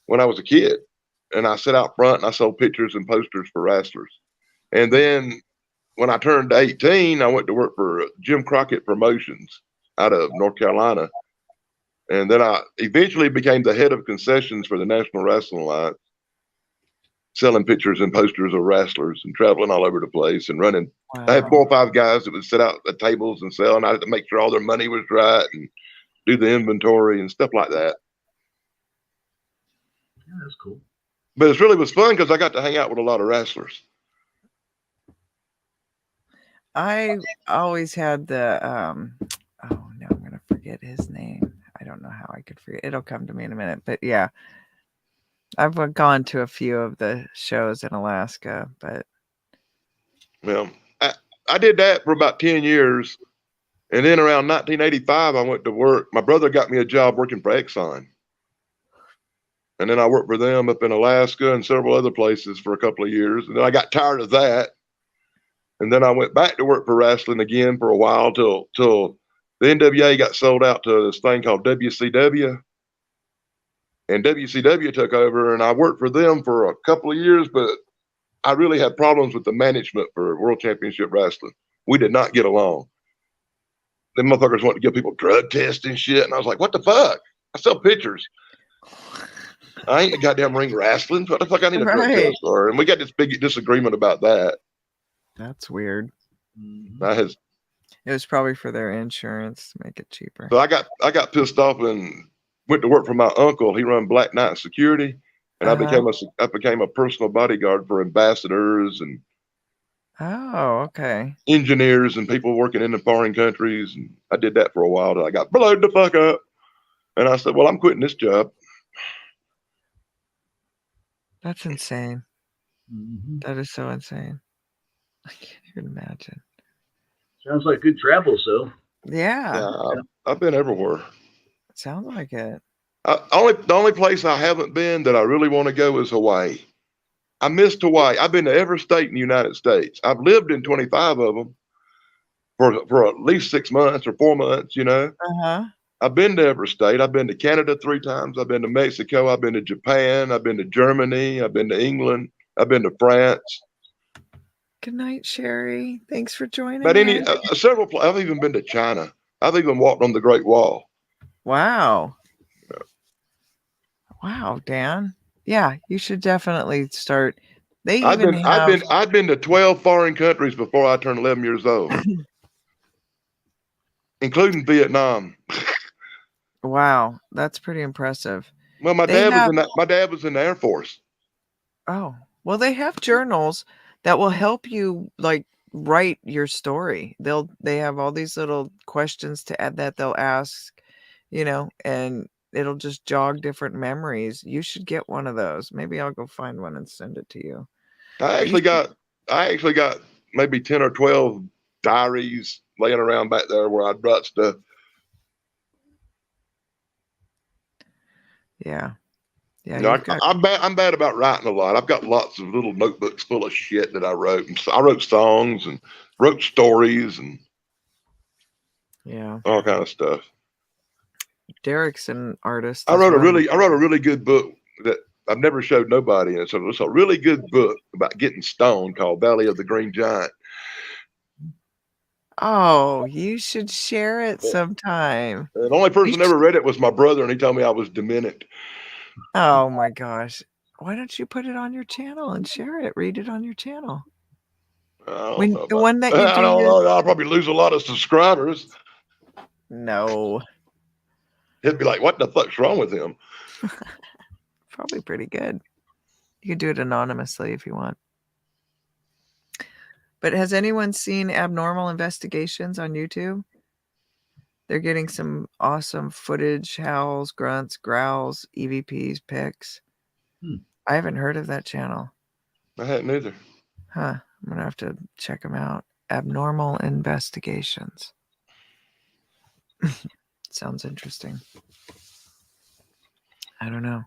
C: when I was a kid. And I sat out front and I sold pictures and posters for wrestlers. And then when I turned 18, I went to work for Jim Crockett Promotions out of North Carolina. And then I eventually became the head of concessions for the National Wrestling Alliance, selling pictures and posters of wrestlers and traveling all over the place and running.
A: Wow.
C: I had 4 or 5 guys that would sit out at tables and sell, and I had to make sure all their money was right and do the inventory and stuff like that.
B: Yeah, that's cool.
C: But it really was fun because I got to hang out with a lot of wrestlers.
A: I always had the oh no, I'm gonna forget his name. I don't know how I could forget. It'll come to me in a minute. But yeah, I've gone to a few of the shows in Alaska, but
C: Well, I did that for about 10 years. And then around 1985, I went to work. My brother got me a job working for Exxon. And then I worked for them up in Alaska and several other places for a couple of years. And then I got tired of that. And then I went back to work for wrestling again for a while till the NWA got sold out to this thing called WCW. And WCW took over, and I worked for them for a couple of years, but I really had problems with the management for World Championship Wrestling. We did not get along. Them motherfuckers wanted to give people drug tests and shit. And I was like, what the fuck? I sell pictures. I ain't a goddamn ring wrestling. What the fuck I need a drug test for? And we got this big disagreement about that.
A: that's weird.
C: It
A: was probably for their insurance to make it cheaper.
C: So I got pissed off and went to work for my uncle. He run Black Knight Security, and I became a personal bodyguard for ambassadors and
A: okay,
C: engineers and people working in the foreign countries. And I did that for a while till I got blowed the fuck up. And I said, well, I'm quitting this job.
A: That's insane. That is so insane. I can't even imagine.
B: Sounds like good travels, though.
A: Yeah.
C: I've been everywhere.
A: Sounds like it.
C: The only place I haven't been that I really want to go is Hawaii. I missed Hawaii. I've been to every state in the United States. I've lived in 25 of them for at least 6 months or 4 months, you know. I've been to every state. I've been to Canada 3 times. I've been to Mexico. I've been to Japan. I've been to Germany. I've been to England. I've been to France.
A: Good night, Sherry. Thanks for joining
C: But
A: us.
C: several places. I've even been to China. I've even walked on the Great Wall.
A: Wow. Wow, Dan. Yeah, you should definitely start. They
C: I've
A: even have
C: been to 12 foreign countries before I turned 11 years old, including Vietnam.
A: wow, that's pretty impressive.
C: Well, my
A: They
C: dad was
A: have
C: in the Air Force.
A: oh, well, they have journals that will help you like write your story. They have all these little questions to add that they'll ask, and it'll just jog different memories. You should get one of those. Maybe I'll go find one and send it to you.
C: I
A: But you
C: actually got maybe 10 or 12 diaries laying around back there where I'd write stuff.
A: yeah. Yeah,
C: You know,
A: you've got
C: I'm bad about writing a lot. I've got lots of little notebooks full of shit that I wrote. And so I wrote songs and wrote stories and
A: yeah.
C: all kind of stuff.
A: Derek's an artist
C: I
A: as
C: wrote a
A: well.
C: really good book that I've never showed nobody. And so it's a really good book about getting stoned called Valley of the Green Giant.
A: Oh, you should share it sometime.
C: And the only
A: You
C: person that
A: sh
C: ever read it was my brother, and he told me I was demented.
A: Oh my gosh. Why don't you put it on your channel and share it? Read it on your channel.
C: I don't
A: When
C: know
A: the
C: about.
A: one that you
C: I
A: do
C: don't
A: your
C: know. I'll probably lose a lot of subscribers.
A: No,
C: He'd be like, "What the fuck's wrong with him?"
A: probably pretty good. You can do it anonymously if you want. But has anyone seen Abnormal Investigations on YouTube? They're getting some awesome footage, howls, grunts, growls, EVPs, pics.
B: Hmm.
A: I haven't heard of that channel.
C: I hadn't either.
A: Huh. I'm going to have to check them out. Abnormal Investigations. Sounds interesting. I don't know.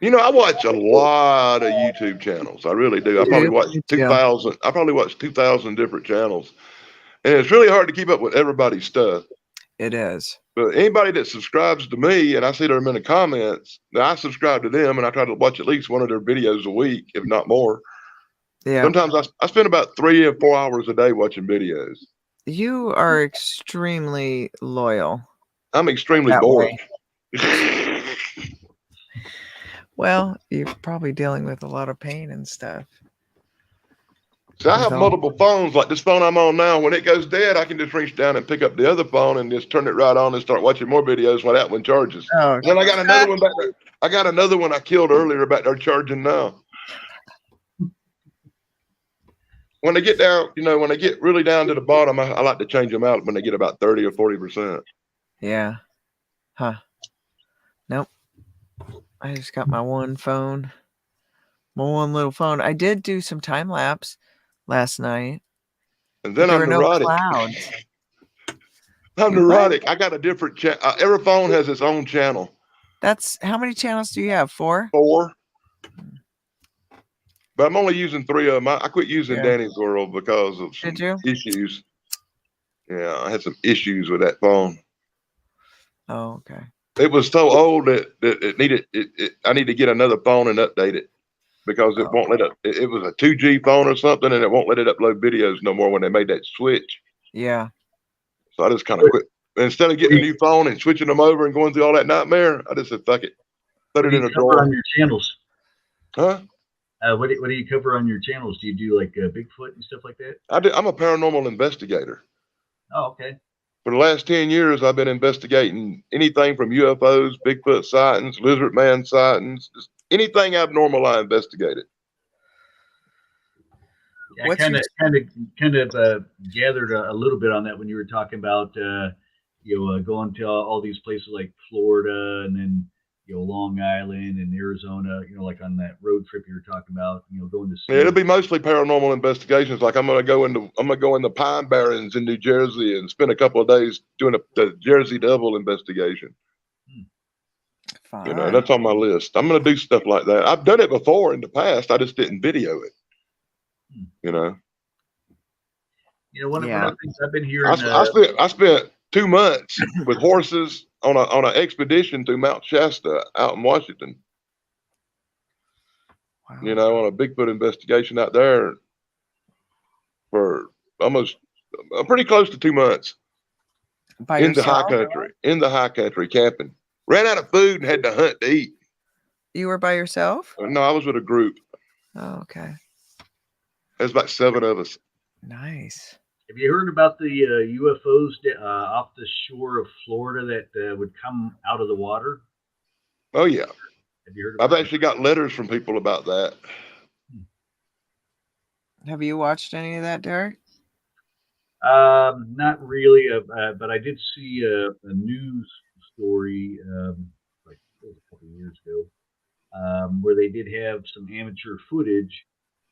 C: You know, I watch a lot of YouTube channels. I really do. I probably watch
A: Me too.
C: 2,000. I probably watch 2,000 different channels, and it's really hard to keep up with everybody's stuff.
A: It is.
C: But anybody that subscribes to me, and I see them in the comments, I subscribe to them, and I try to watch at least one of their videos a week, if not more.
A: Yeah.
C: Sometimes I spend about 3 or 4 hours a day watching videos.
A: You are extremely loyal.
C: I'm extremely
A: That
C: boring.
A: Well, you're probably dealing with a lot of pain and stuff.
C: So I have
A: With all-
C: multiple phones, like this phone I'm on now. When it goes dead, I can just reach down and pick up the other phone and just turn it right on and start watching more videos while that one charges.
A: Oh,
C: And then I got another one back there. I got another one I killed earlier back there charging now. When they get down, when they get really down to the bottom, I like to change them out when they get about 30 or 40%.
A: yeah. Huh. Nope. I just got my one phone. My one little phone. I did do some time lapse last night.
C: And then
A: There
C: I'm
A: were no
C: neurotic.
A: clouds.
C: I'm
A: You what?
C: neurotic. I got a different channel. Every phone has its own channel.
A: That's how many channels do you have? 4?
C: 4. But I'm only using 3 of them. I quit using
A: Yeah.
C: Danny's World because of some
A: Did you?
C: issues. Yeah, I had some issues with that phone.
A: Oh, okay.
C: It was so old that it needed it. I need to get another phone and update it because it won't let it. It was a 2G phone or something, and it won't let it upload videos no more when they made that switch.
A: Yeah.
C: So I just kind of quit. Instead of getting a new phone and switching them over and going through all that nightmare, I just said, fuck it. Put it in a
B: Cover
C: drawer.
B: on your channels.
C: Huh?
B: What do you cover on your channels? Do you do like Bigfoot and stuff like that?
C: I'm a paranormal investigator.
B: Oh, okay.
C: For the last 10 years, I've been investigating anything from UFOs, Bigfoot sightings, lizard man sightings, just anything abnormal I investigated.
B: Yeah, I kind of gathered a little bit on that when you were talking about going to all these places like Florida and then Long Island and Arizona, like on that road trip you were talking about, going to see.
C: Yeah, it'll be mostly paranormal investigations. Like I'm gonna go in the Pine Barrens in New Jersey and spend a couple of days doing the Jersey Devil investigation.
A: Fine.
C: That's on my list. I'm gonna do stuff like that. I've done it before in the past. I just didn't video it.
B: One of the things I've been hearing.
C: I spent 2 months with horses on an expedition through Mount Shasta out in Washington.
A: Wow.
C: On a Bigfoot investigation out there for almost pretty close to 2 months
A: By
C: in the
A: yourself?
C: high country, camping. Ran out of food and had to hunt to eat.
A: You were by yourself?
C: No, I was with a group.
A: Oh, okay.
C: There's about 7 of us.
A: Nice.
B: Have you heard about the UFOs off the shore of Florida that would come out of the water?
C: Oh yeah.
B: Have you heard
C: I've
B: about that?
C: actually got letters from people about that.
A: Have you watched any of that, Derek?
B: Not really, but I did see a news story like it was a couple of years ago where they did have some amateur footage,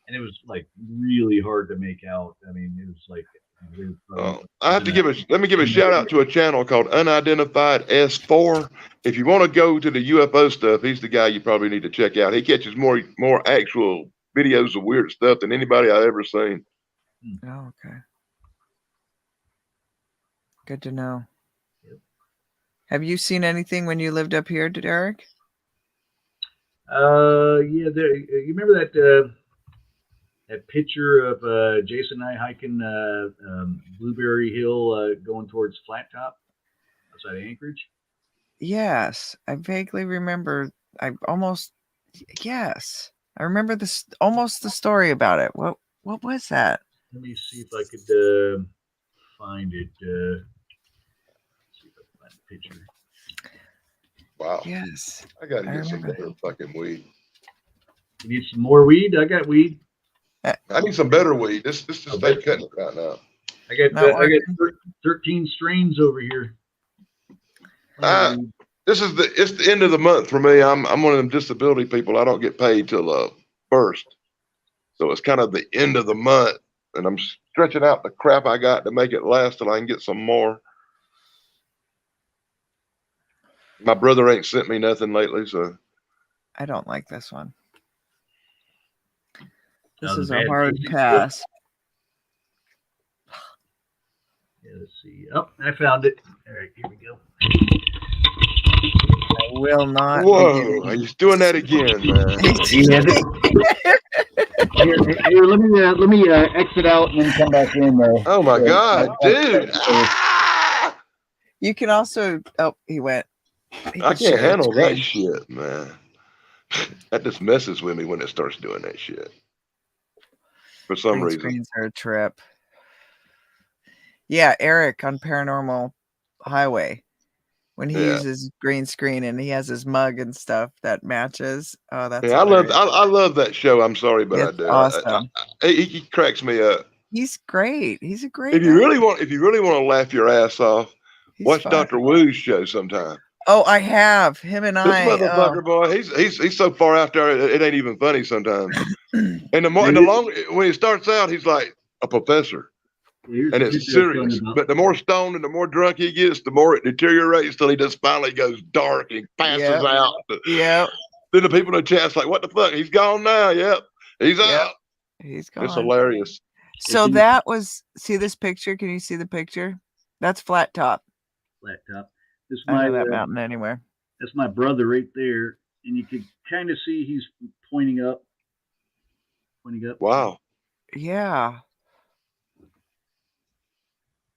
B: and it was like really hard to make out. I mean, it was like
C: I have to let me give a shout out to a channel called Unidentified S4. If you want to go to the UFO stuff, he's the guy you probably need to check out. He catches more actual videos of weird stuff than anybody I've ever seen.
A: Oh, okay. Good to know.
B: Yep.
A: Have you seen anything when you lived up here, Derek?
B: Yeah, you remember that that picture of Jason and I hiking Blueberry Hill going towards Flat Top outside of Anchorage?
A: Yes, I vaguely remember. Yes, I remember this almost the story about it. What was that?
B: Let me see if I could find it. See if I can find the picture.
C: Wow.
A: Yes,
C: I gotta
A: I
C: get some
A: remember.
C: better fucking weed.
B: You need some more weed? I got weed.
C: I need some better weed. This is fake cutting right now.
B: I got
A: Not
B: I got 13 strains over here.
C: It's the end of the month for me. I'm one of them disability people. I don't get paid till first, so it's kind of the end of the month, and I'm stretching out the crap I got to make it last till I can get some more. My brother ain't sent me nothing lately, so
A: I don't like this one. This
B: the
A: is a
B: bad
A: hard
B: tasting
A: pass.
B: Yeah, let's see. Oh, I found it. All right, here we go.
A: I will not.
C: whoa, he's doing that again, man.
B: Here, let me exit out and then come back in there.
C: Oh my God, dude! Ah!
A: You can also. Oh, he went. He
C: I
A: can share
C: can't
A: the
C: handle that
A: screen.
C: shit, man. That just messes with me when it starts doing that shit. For some
A: Green
C: reason.
A: screens are a trip. Yeah, Eric on Paranormal Highway, when he uses green screen and he has his mug and stuff that matches. Oh, that's
C: Yeah, I love that show. I'm sorry, but
A: it's
C: I do.
A: awesome.
C: He cracks me up.
A: He's great. He's a great
C: If you
A: guy.
C: really want to laugh your ass off, watch
A: fun.
C: Dr. Wu's show sometime.
A: Oh, I have him and
C: This
A: I.
C: motherfucker, boy, he's so far out there, it ain't even funny sometimes. And the longer when he starts out, he's like a professor, and it's serious. But the more stoned and the more drunk he gets, the more it deteriorates till he just finally goes dark and passes out.
A: Yep.
C: Then the people in the chat's like, "What the fuck? He's gone now." Yep, he's out.
A: He's gone.
C: It's hilarious.
A: So that was. See this picture? Can you see the picture? That's Flat Top.
B: Flat Top. This
A: I know that mountain anywhere.
B: That's my brother right there, and you can kind of see he's pointing up.
C: Wow.
A: Yeah.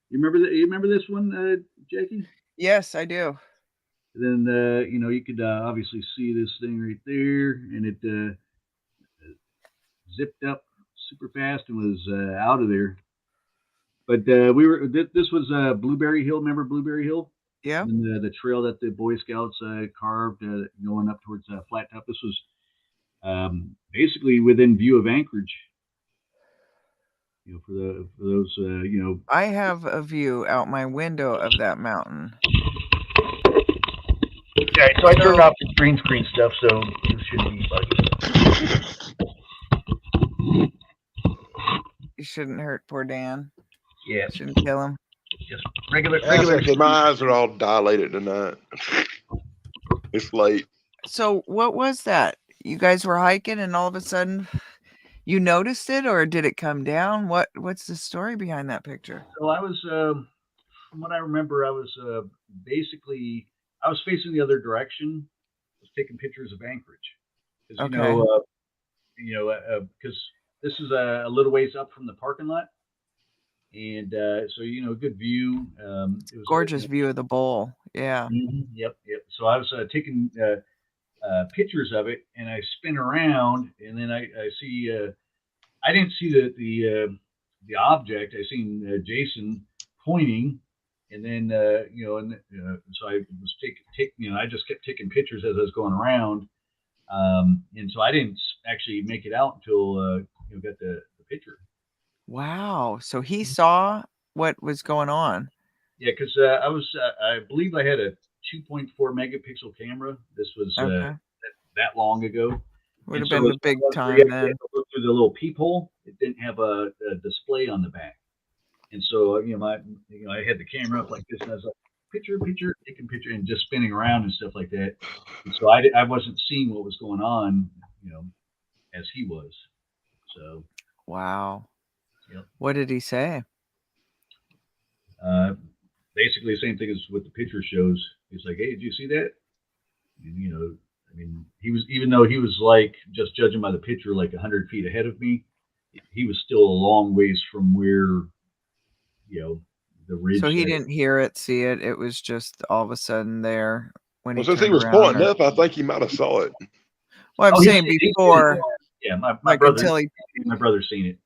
B: You remember this one, Jackie?
A: Yes, I do.
B: Then you could obviously see this thing right there, and it zipped up super fast and was out of there. But this was Blueberry Hill. Remember Blueberry Hill?
A: Yeah.
B: And the trail that the Boy Scouts carved going up towards Flat Top. This was basically within view of Anchorage. For those
A: I have a view out my window of that mountain.
B: Okay, so I turned off the green screen stuff, so this shouldn't be buggy.
A: You shouldn't hurt poor Dan.
B: Yeah.
A: Shouldn't kill him.
B: Just regular.
C: My eyes are all dilated tonight. It's late.
A: So what was that? You guys were hiking and all of a sudden you noticed it, or did it come down? What's the story behind that picture?
B: So I was, from what I remember, I was basically I was facing the other direction. I was taking pictures of Anchorage, because because this is a little ways up from the parking lot. and so good view. It was
A: Gorgeous view of the bowl. Yeah.
B: Yep. So I was taking pictures of it, and I spin around, and then I see. I didn't see the object. I seen Jason pointing, and then so I was I just kept taking pictures as I was going around, and so I didn't actually make it out until got the picture.
A: Wow. So he saw what was going on.
B: Yeah, because I believe I had a 2.4 megapixel camera. This was
A: Okay.
B: that long ago.
A: Would have
B: And
A: been
B: so
A: the big time
B: you had
A: then.
B: to look through the little peephole. It didn't have a display on the back, and so I had the camera up like this, and I was like, picture, taking picture, and just spinning around and stuff like that. And so I wasn't seeing what was going on, as he was. So
A: Wow.
B: Yep.
A: What did he say?
B: Basically the same thing as what the picture shows. He's like, hey, did you see that? And, I mean, even though he was like, just judging by the picture, like 100 feet ahead of me, he was still a long ways from where, the ridge.
A: So he didn't hear it, see it. It was just all of a sudden there when
C: Well,
A: he
C: since he
A: turned
C: was
A: around.
C: pointing up, I think he might have saw it.
A: Well, I'm saying before.
B: Yeah, my
A: like
B: brother.
A: until he.
B: My brother's seen it.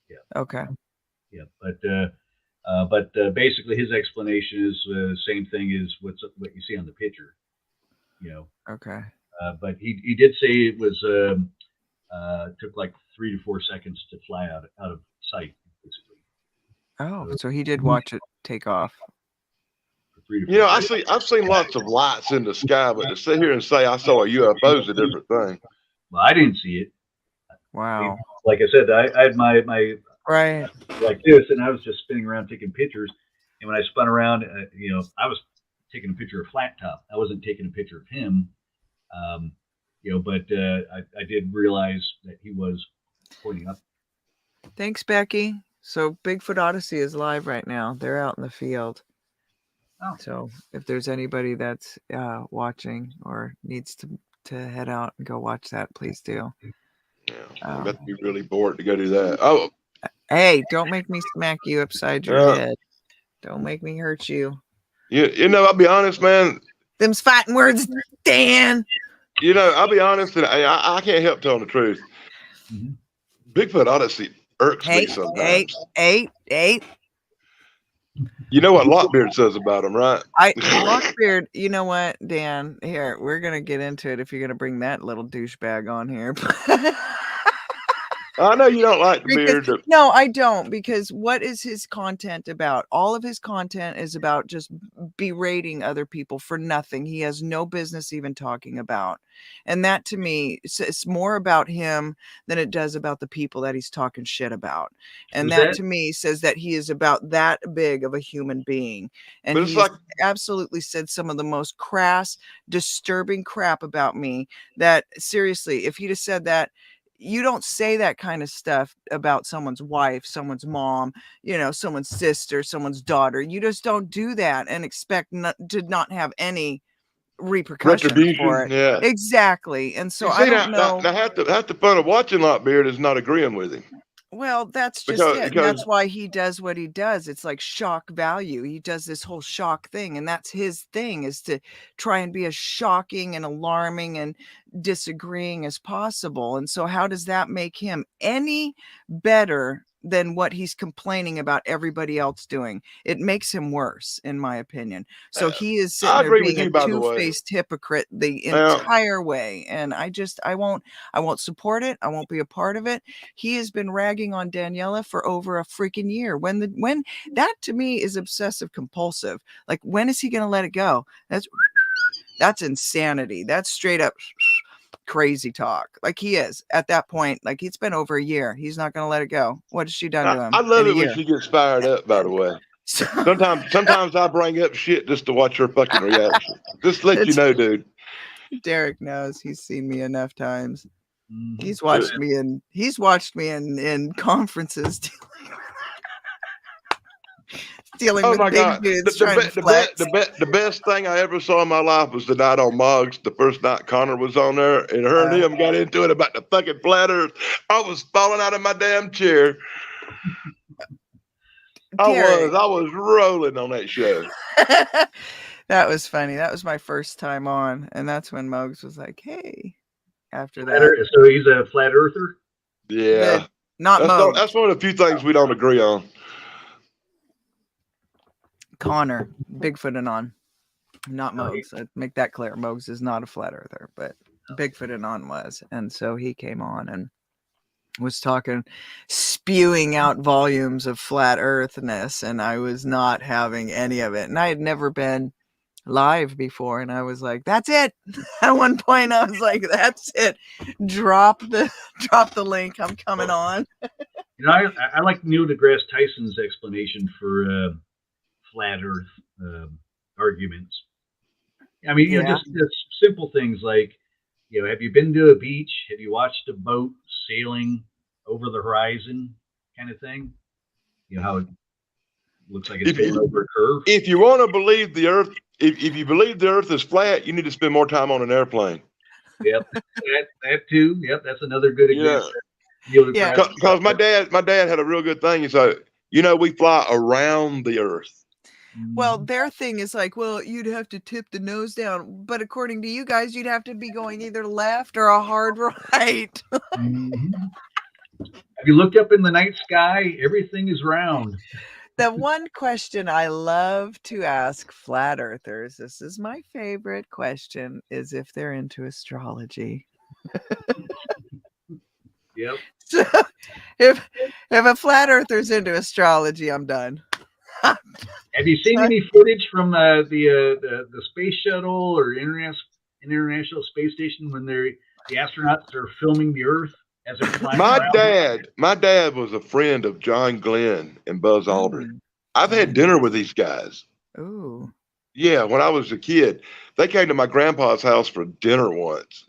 B: Yeah.
A: Okay.
B: Yeah, but basically his explanation is the same thing as what you see on the picture.
A: Okay.
B: But he did say it was took like 3 to 4 seconds to fly out of sight, basically.
A: Oh, so he did watch it take off.
C: I've seen lots of lights in the sky, but to sit here and say I saw a UFO is a different thing.
B: Well, I didn't see it.
A: Wow.
B: Like I said, I had my
A: right
B: like this, and I was just spinning around taking pictures. And when I spun around, I was taking a picture of Flat Top. I wasn't taking a picture of him. But I did realize that he was pointing up.
A: Thanks, Becky. So Bigfoot Odyssey is live right now. They're out in the field.
B: Oh.
A: So if there's anybody that's watching or needs to head out and go watch that, please do.
C: Yeah, I'm about to be really bored to go do that. Oh,
A: hey, don't make me smack you upside your head. Don't make me hurt you.
C: I'll be honest, man.
A: Them's fighting words, Dan.
C: I'll be honest, and I can't help telling the truth.
B: Mm-hmm.
C: Bigfoot Odyssey irks me sometimes.
A: Hey.
C: You know what Lockbeard says about him, right?
A: Lockbeard, you know what, Dan? Here, we're going to get into it if you're going to bring that little douchebag on here.
C: I know you don't like the beard.
A: No, I don't, because what is his content about? All of his content is about just berating other people for nothing. He has no business even talking about. And that to me, it's more about him than it does about the people that he's talking shit about. And that to me says that he is about that big of a human being. And he's absolutely said some of the most crass, disturbing crap about me that seriously, if he'd have said that, you don't say that kind of stuff about someone's wife, someone's mom, someone's sister, someone's daughter. You just don't do that and expect to not have any repercussions for it.
C: Yeah.
A: Exactly. And so I don't know.
C: Now, half the fun of watching Lockbeard is not agreeing with him.
A: Well, that's just it. That's why he does what he does. It's like shock value. He does this whole shock thing, and that's his thing, is to try and be as shocking and alarming and disagreeing as possible. And so how does that make him any better than what he's complaining about everybody else doing? It makes him worse, in my opinion. So he is sitting there being a two-faced hypocrite the entire way. And I won't support it. I won't be a part of it. He has been ragging on Daniela for over a freaking year. When that to me is obsessive compulsive. Like, when is he going to let it go? That's insanity. That's straight up crazy talk. Like, he is at that point. Like, it's been over a year. He's not going to let it go. What has she done to him?
C: I love it when she gets fired up, by the way. Sometimes I bring up shit just to watch her fucking reaction. Just to let you know, dude. Derek
A: knows. He's seen me enough times. He's watched me in conferences dealing with big dudes trying to flex.
C: The best thing I ever saw in my life was the night on Moggs, the first night Connor was on there, and her and him got into it about the fucking flat earth. I was falling out of my damn chair.
A: Gary.
C: I was rolling on that show.
A: That was funny. That was my first time on, and that's when Muggs was like, "Hey." After
B: Flat
A: that,
B: Earth- So he's a flat earther.
C: Yeah,
A: not Muggs,
C: that's one of the few things we don't agree on.
A: Connor, Bigfoot and on, not
B: No, he-
A: Muggs. I'd make that clear. Muggs is not a flat earther, but Bigfoot and on was, and so he came on and was talking, spewing out volumes of flat earthness, and I was not having any of it. And I had never been live before, and I was like, that's it. At one point I was like, that's it. Drop the link. I'm coming on.
B: You know, I like Neil deGrasse Tyson's explanation for flat Earth arguments. I mean, you know, just simple things like, you know, have you been to a beach? Have you watched a boat sailing over the horizon, kind of thing? You know how it looks like it's going over a curve.
C: If you want to believe the Earth, if you believe the Earth is flat, you need to spend more time on an airplane.
B: Yep, that too. Yep, that's another good example.
A: Yeah.
C: Because my dad had a real good thing. He's like, you know, we fly around the Earth.
A: Well, their thing is like, well, you'd have to tip the nose down, but according to you guys, you'd have to be going either left or a hard right.
B: Have you looked up in the night sky? Everything is round.
A: The one question I love to ask flat earthers, this is my favorite question, is if they're into astrology.
B: Yep.
A: So if a flat earther's into astrology, I'm done.
B: Have you seen any footage from the space shuttle or International Space Station when the astronauts are filming the Earth as they're flying around?
C: My dad was a friend of John Glenn and Buzz Aldrin. I've had dinner with these guys.
A: Ooh.
C: Yeah, when I was a kid, they came to my grandpa's house for dinner once.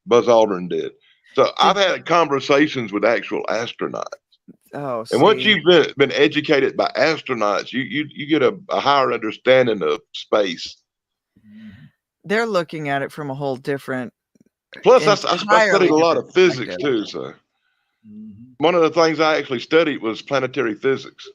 C: Buzz Aldrin did. So I've had conversations with actual astronauts.
A: Oh,
C: and once you've been educated by astronauts, you get a higher understanding of space.
A: They're looking at it from a whole different.
C: Plus, I studied a lot of physics too. So one of the things I actually studied was planetary physics.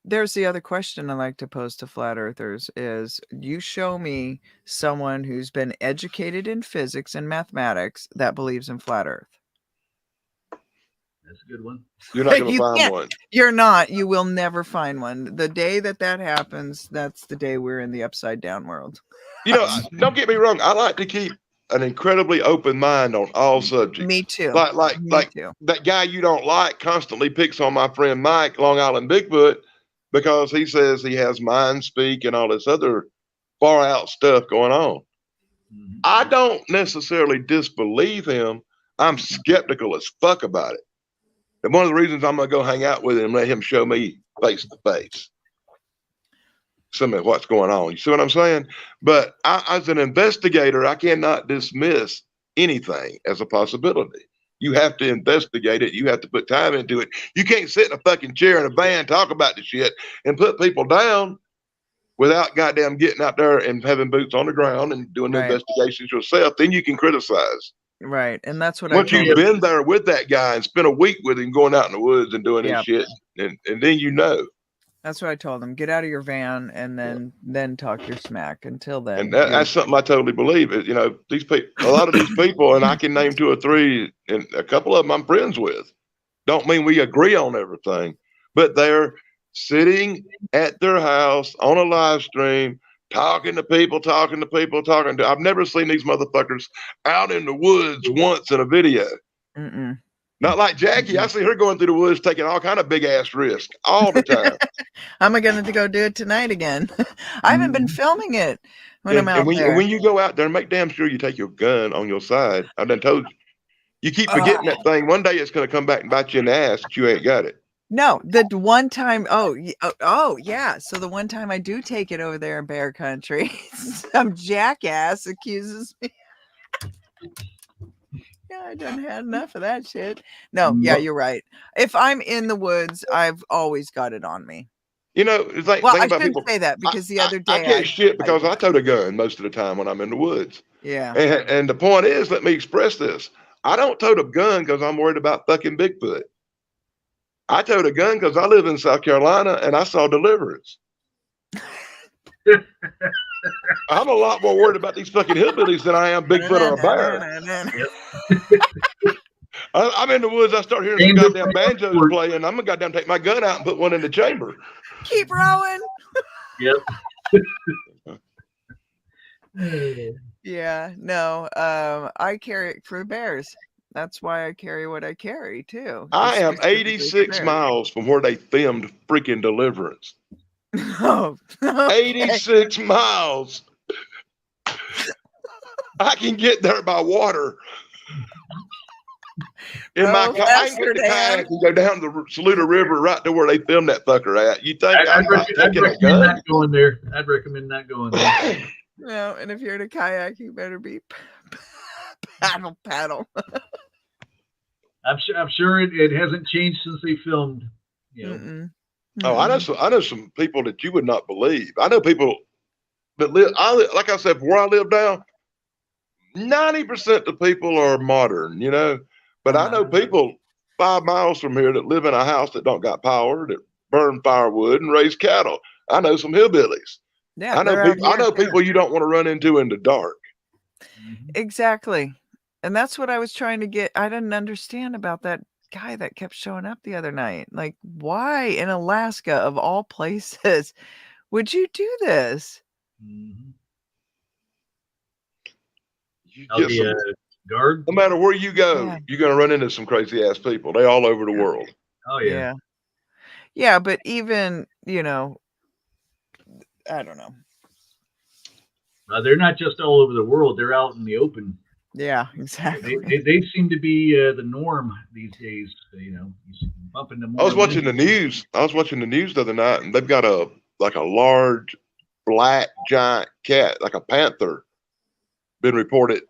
A: There's the other question I like to pose to flat earthers is, you show me someone who's been educated in physics and mathematics that believes in flat earth.
B: That's a good one.
C: You're not going to find one.
A: You're not. You will never find one. The day that happens, that's the day we're in the upside down world.
C: You know, don't get me wrong. I like to keep an incredibly open mind on all subjects.
A: Me too.
C: Like that guy you don't like constantly picks on my friend Mike, Long Island Bigfoot, because he says he has mind speak and all this other far out stuff going on. I don't necessarily disbelieve him. I'm skeptical as fuck about it. And one of the reasons I'm going to go hang out with him and let him show me face to face some of what's going on. You see what I'm saying? But as an investigator, I cannot dismiss anything as a possibility. You have to investigate it. You have to put time into it. You can't sit in a fucking chair in a van, talk about the shit, and put people down without goddamn getting out there and having boots on the ground and doing the investigations yourself. Then you can criticize.
A: Right. And that's what
C: once you've been there with that guy and spent a week with him going out in the woods and doing his shit, and then you know.
A: That's what I told him. Get out of your van and then talk your smack. Until then.
C: And that's something I totally believe. You know, these people, a lot of these people, and I can name 2 or 3, and a couple of them I'm friends with. Don't mean we agree on everything, but they're sitting at their house on a live stream, talking to people. I've never seen these motherfuckers out in the woods once in a video. Not like Jackie. I see her going through the woods, taking all kind of big ass risks all the time.
A: I'm going to go do it tonight again. I haven't been filming it when I'm out there.
C: When you go out there, make damn sure you take your gun on your side. I done told you. You keep forgetting that thing. One day it's going to come back and bite you in the ass that you ain't got it.
A: No, the one time. Oh, yeah. So the one time I do take it over there in bear country, some jackass accuses me. Yeah, I done had enough of that shit. No, yeah, you're right. If I'm in the woods, I've always got it on me.
C: You know, it's like,
A: well, I shouldn't say that because the other day
C: I can't shit because I tote a gun most of the time when I'm in the woods.
A: Yeah.
C: And the point is, let me express this. I don't tote a gun because I'm worried about fucking Bigfoot. I towed a gun because I live in South Carolina and I saw Deliverance. I'm a lot more worried about these fucking hillbillies than I am Bigfoot or a bear. I'm in the woods. I start hearing some goddamn banjos playing. I'm gonna goddamn take my gun out and put one in the chamber.
A: Keep rowing.
B: Yep.
A: Yeah, no. I carry it for bears. That's why I carry what I carry too.
C: I am
A: Specifically
C: 86
A: for bears.
C: miles from where they filmed freaking Deliverance.
A: Oh, okay.
C: 86 miles. I can get there by water. In my
A: Bro,
C: car, I can get the kayak and go down the Saluda River right to where they filmed that fucker at. You think I'm not taking a gun?
B: Not going there. I'd recommend not going there.
A: No, and if you're in a kayak, you better be paddle.
B: I'm sure it hasn't changed since they filmed. You know.
A: Mm-mm.
C: Oh, I know some people that you would not believe. I know people that live. Like I said, where I live now, 90% of the people are modern, you know. But I know people 5 miles from here that live in a house that don't got power, that burn firewood and raise cattle. I know some hillbillies.
A: Yeah,
C: I know people you don't want to run into in the dark.
A: Exactly. And that's what I was trying to get. I didn't understand about that guy that kept showing up the other night. Like, why in Alaska, of all places, would you do this?
B: I'll be a guard.
C: No matter where you go,
A: Yeah.
C: you're going to run into some crazy ass people. They all over the world.
B: Oh yeah.
A: Yeah, but even, you know, I don't know.
B: They're not just all over the world. They're out in the open.
A: Yeah, exactly.
B: They seem to be the norm these days. You know, you bump into more.
C: I was watching the news. The other night, and they've got a large black giant cat, like a panther, been reported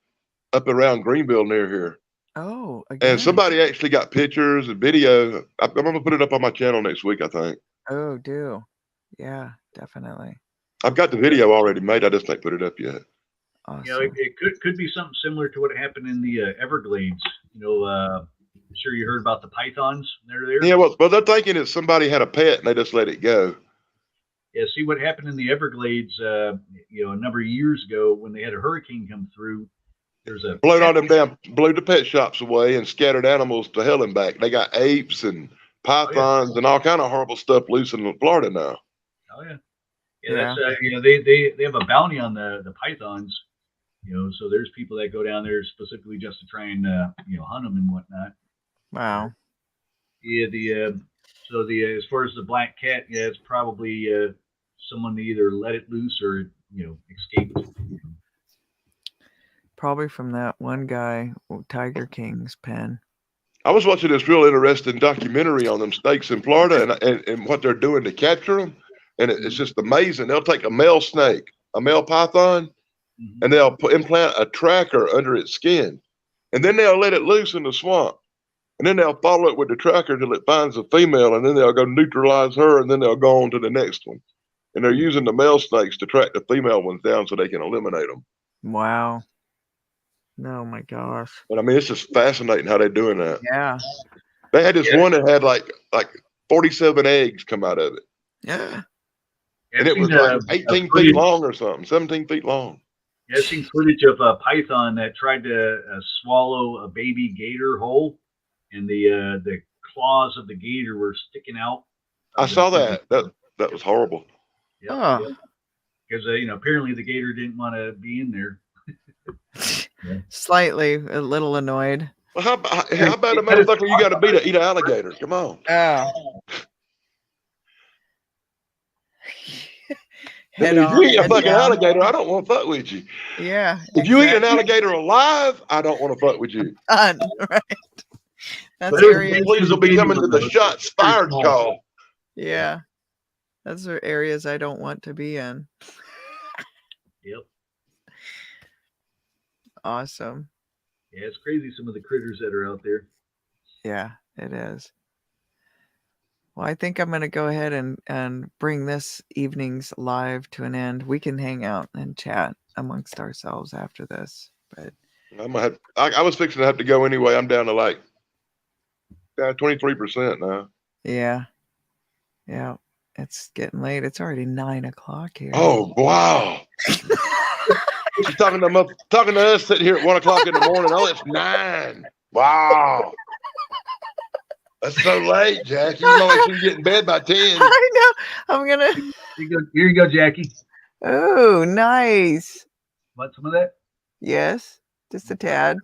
C: up around Greenville near here.
A: Oh, again.
C: And somebody actually got pictures and video. I'm going to put it up on my channel next week, I think.
A: Oh, do. Yeah, definitely.
C: I've got the video already made. I just ain't put it up yet.
A: Awesome.
B: You know, it could be something similar to what happened in the Everglades. You know, I'm sure you heard about the pythons that are there.
C: Yeah, well, they're thinking that somebody had a pet and they just let it go.
B: Yeah, see what happened in the Everglades, you know, a number of years ago when they had a hurricane come through. There's a
C: blew the pet shops away and scattered animals to hell and back. They got apes and pythons and all kind of horrible stuff loose in Florida now.
B: Oh yeah, yeah. That's you know, they have a bounty on the pythons. You know, so there's people that go down there specifically just to try and you know, hunt them and whatnot.
A: Wow.
B: Yeah, so as far as the black cat, yeah, it's probably someone either let it loose or, you know, escaped.
A: Probably from that one guy, Tiger King's pen.
C: I was watching this real interesting documentary on them snakes in Florida and what they're doing to capture them. And it's just amazing. They'll take a male snake, a male python, and they'll implant a tracker under its skin. And then they'll let it loose in the swamp. And then they'll follow it with the tracker till it finds a female, and then they'll go neutralize her, and then they'll go on to the next one. And they're using the male snakes to track the female ones down so they can eliminate them.
A: Wow. Oh my gosh.
C: But I mean, it's just fascinating how they're doing that.
A: Yeah.
C: They had this one that had like 47 eggs come out of it.
A: Yeah.
C: And it was like 18 feet long or something, 17 feet long.
B: Yeah, I've seen footage of a python that tried to swallow a baby gator whole, and the claws of the gator were sticking out.
C: I saw that. That was horrible.
B: Yeah. Because you know, apparently the gator didn't want to be in there.
A: Slightly a little annoyed.
C: Well, how bad a motherfucker you got to be to eat an alligator? Come on.
A: Oh.
C: If you eat a fucking alligator, I don't want to fuck with you.
A: Yeah.
C: If you eat an alligator alive, I don't want to fuck with you.
A: Right. That's areas.
C: Please will be coming to the shots fired call.
A: Yeah. Those are areas I don't want to be in.
B: Yep.
A: Awesome.
B: Yeah, it's crazy some of the critters that are out there.
A: Yeah, it is. Well, I think I'm going to go ahead and bring this evening's live to an end. We can hang out and chat amongst ourselves after this. But
C: I was fixing to have to go anyway. I'm down to 23% now.
A: Yeah. Yeah. It's getting late. It's already 9 o'clock here.
C: Oh wow! She's talking to us sitting here at 1 o'clock in the morning. Oh, it's 9. Wow, that's so late, Jackie. You know, like she can get in bed by 10.
A: I know. I'm gonna.
B: Here you go, Jackie.
A: Oh, nice.
B: Want some of that?
A: Yes, just a tad.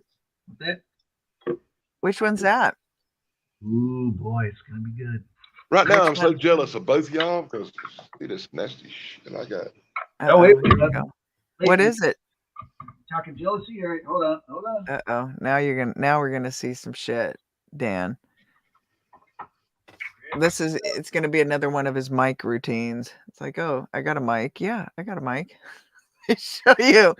B: What's that?
A: Which one's that?
B: Ooh, boy, it's gonna be good.
C: Right now, I'm
A: Which
C: so
A: one?
C: jealous of both of y'all because it is nasty shit I got.
B: Oh, wait,
A: Here we go. What is it?
B: Talking jealousy? All right, hold on.
A: Uh-oh. Now we're gonna see some shit, Dan. It's gonna be another one of his mic routines. It's like, oh, I got a mic. Yeah, I got a mic. Show you.